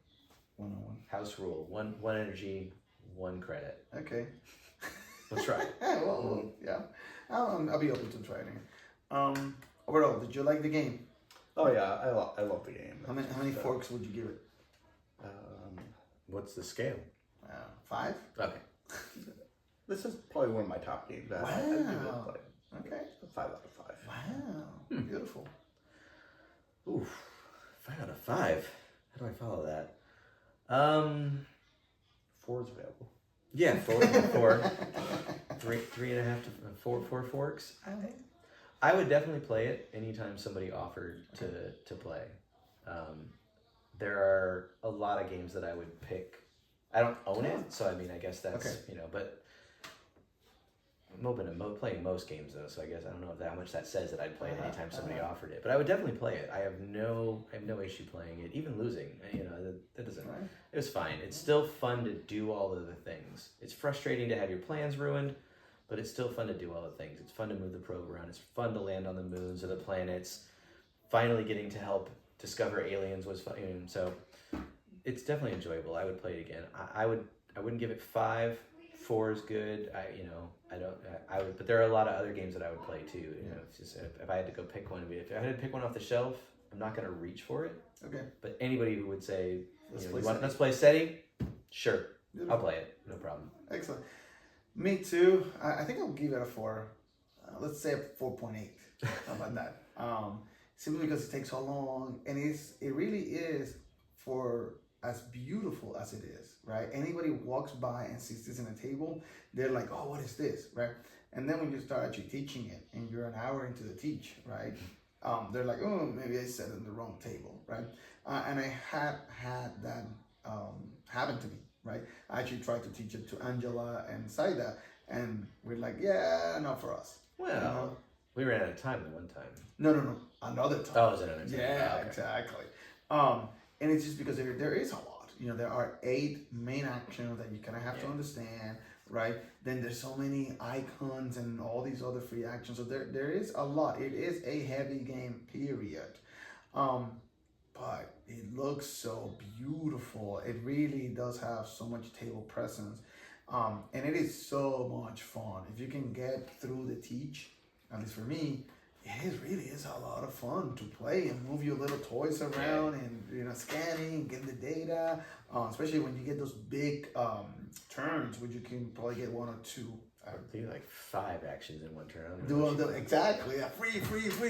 1 and 1. House rule: one energy, 1 credit. Okay. Let's try it. Yeah. I'll be open to trying it. Overall, did you like the game? Oh yeah, I love the game. How many forks would you give it? What's the scale? 5. Okay. This is probably one of my top games. Wow. I give it like Okay. 5 out of 5. Wow. Beautiful. Oof. 5 out of 5. How do I follow that? 4 is available. Yeah, 4. 3.5 to 4 forks. I would definitely play it anytime somebody offered to play. There are a lot of games that I would pick. I don't own it, so I mean, I guess that's but I'm open to playing most games though. So I guess I don't know how much that says that I'd play it anytime somebody offered it. But I would definitely play it. I have no issue playing it, even losing. That doesn't. It was fine. It's still fun to do all of the things. It's frustrating to have your plans ruined, but it's still fun to do all the things. It's fun to move the probe around. It's fun to land on the moons or the planets. Finally getting to help discover aliens was fun. So it's definitely enjoyable. I would play it again. I wouldn't give it 5. 4 is good. I would, but there are a lot of other games that I would play too. It's just if I had to go pick one, if I had to pick one off the shelf, I'm not going to reach for it. Okay. But anybody who would say, let's play Seti, sure, I'll play it, no problem. Excellent. Me too. I think I'll give it a 4. Let's say a 4.8. How about that? Simply because it takes so long, and it really is for as beautiful as it is, right? Anybody walks by and sees this in a table, they're like, "Oh, what is this?" Right? And then when you start actually teaching it, and you're an hour into the teach, right? They're like, "Oh, maybe I sat on the wrong table," right? And I had that happen to me, right? I actually tried to teach it to Angela and Saida, and we're like, "Yeah, not for us." Well, we ran out of time the one time. No, another time. Oh, was it another time? Yeah, okay. Exactly. And it's just because there is a lot. There are 8 main actions that you kind of have to understand, right? Then there's so many icons and all these other free actions. So there is a lot. It is a heavy game, period. But it looks so beautiful. It really does have so much table presence. And it is so much fun. If you can get through the teach, at least for me, it really is a lot of fun to play and move your little toys around and scanning, getting the data. Especially when you get those big turns, where you can probably get 1 or 2. Do like 5 actions in one turn. Exactly. Yeah. Free,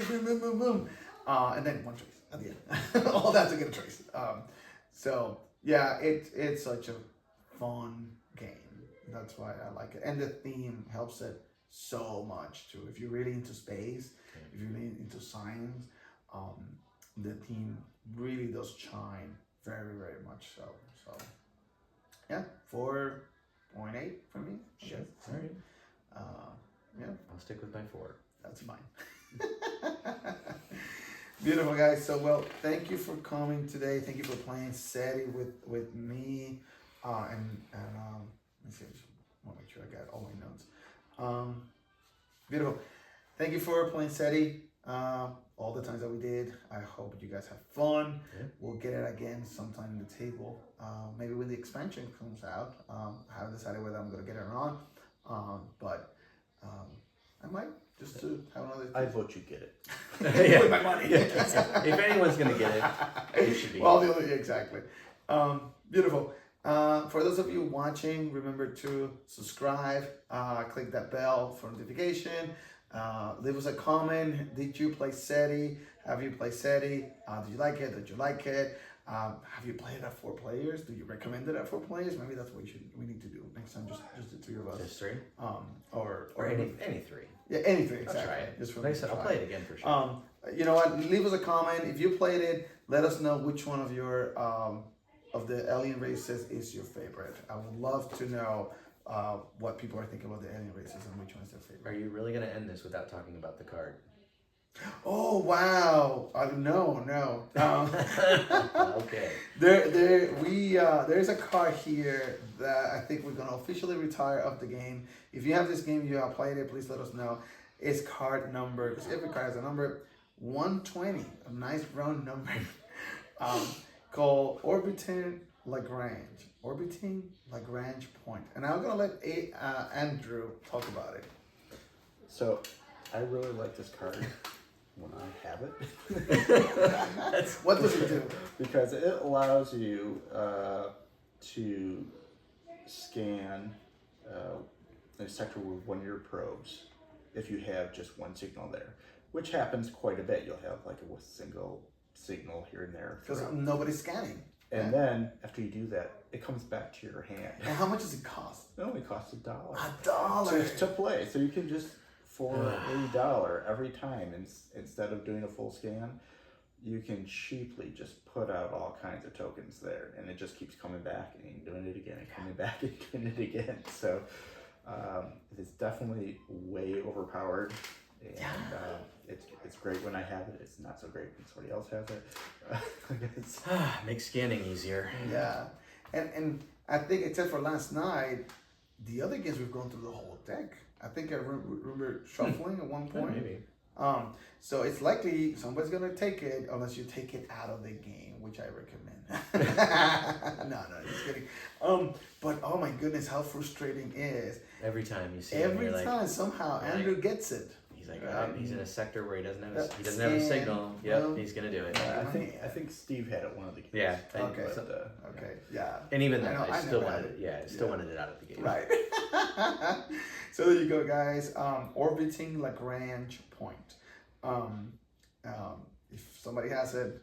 boom, boom, boom. And then 1 choice at the end. All that to get a choice. So yeah, it's such a fun game. That's why I like it, and the theme helps it so much too. If you're really into space, if you're really into science, the theme really does shine very, very much so. So yeah, 4.8 for me. Sure. All right. Yeah. I'll stick with my 4. That's fine. Beautiful, guys. So, well, thank you for coming today. Thank you for playing Seti with me. Let me see. I want to make sure I got all my notes. Beautiful. Thank you for playing Seti. All the times that we did. I hope you guys have fun. Yeah. We'll get it again sometime in the table. Maybe when the expansion comes out. I haven't decided whether I'm going to get it or not. But I might just to have another. I vote you get it. Yeah. With my money. If anyone's gonna get it, it should be. Well, exactly. Beautiful. For those of you watching, remember to subscribe. Click that bell for notification. Leave us a comment. Did you play Seti? Have you played Seti? Did you like it? Did you like it? Have you played it at 4 players? Do you recommend it at 4 players? Maybe that's what we need to do next time. Just the 3 of us. Just 3. Or any 3. Yeah, any 3 I'll exactly. try it. Just for Like I me to said, I'll try. play it again for sure. You know what? Leave us a comment if you played it. Let us know which one of your of the alien races is your favorite. I would love to know what people are thinking about the alien races and which one is their favorite. Are you really gonna end this without talking about the card? Oh wow! No. Okay. There's a card here that I think we're gonna officially retire of the game. If you have this game, you have played it, please let us know. It's card number, because every card has a number, 120, a nice round number, called Orbiting Lagrange Point. And I'm gonna let Andrew talk about it. So, I really like this card when I have it. What does it do? Because it allows you to scan a sector with one of your probes if you have just one signal there, which happens quite a bit. You'll have like a single signal here and there. Because nobody's scanning. And then after you do that, it comes back to your hand. And how much does it cost? It only costs $1. $1 to play. So you can just, for $1 every time, instead of doing a full scan, you can cheaply just put out all kinds of tokens there, and it just keeps coming back and doing it again and coming back and doing it again. So it's definitely way overpowered, and it's great when I have it. It's not so great when somebody else has it. Makes scanning easier. Yeah, and I think except for last night, the other games we've gone through the whole deck. I think I remember shuffling at one point. Maybe. So it's likely somebody's gonna take it unless you take it out of the game, which I recommend. No, just kidding. But oh my goodness, how frustrating is Every time you see every him, you're time like, somehow you're Andrew gets it. he's like, Right. he's in a sector where he doesn't have That he doesn't have a scan, signal. Yep, well, he's gonna do it. I think Steve had it one of the games. Yeah. Okay. But, Okay, yeah. And even I then, know, I I still never had wanted it. it. Yeah, I still wanted it out of the game. Right. So there you go, guys. Orbiting Lagrange Point. If somebody has it,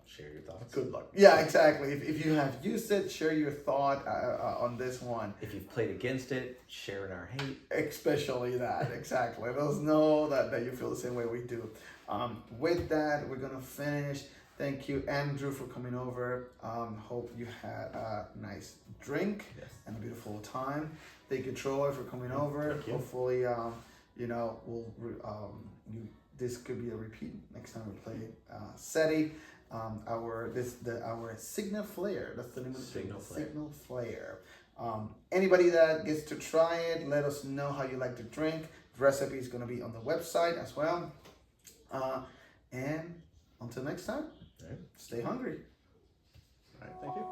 Share your thoughts. good luck. Yeah, exactly. If you have used it, share your thought on this one. If you've played against it, share in our hate. Especially that, exactly. Let us know that you feel the same way we do. With that, we're gonna finish. Thank you, Andrew, for coming over. Hope you had a nice drink and a beautiful time. Thank you, Troy, for coming over. Thank you. Hopefully, this could be a repeat next time we play Seti. Our Signal Flare. That's the name of the Signal Flare. Signal Flare. Anybody that gets to try it, let us know how you like to drink. The recipe is going to be on the website as well. And until next time, stay hungry. All right, thank you.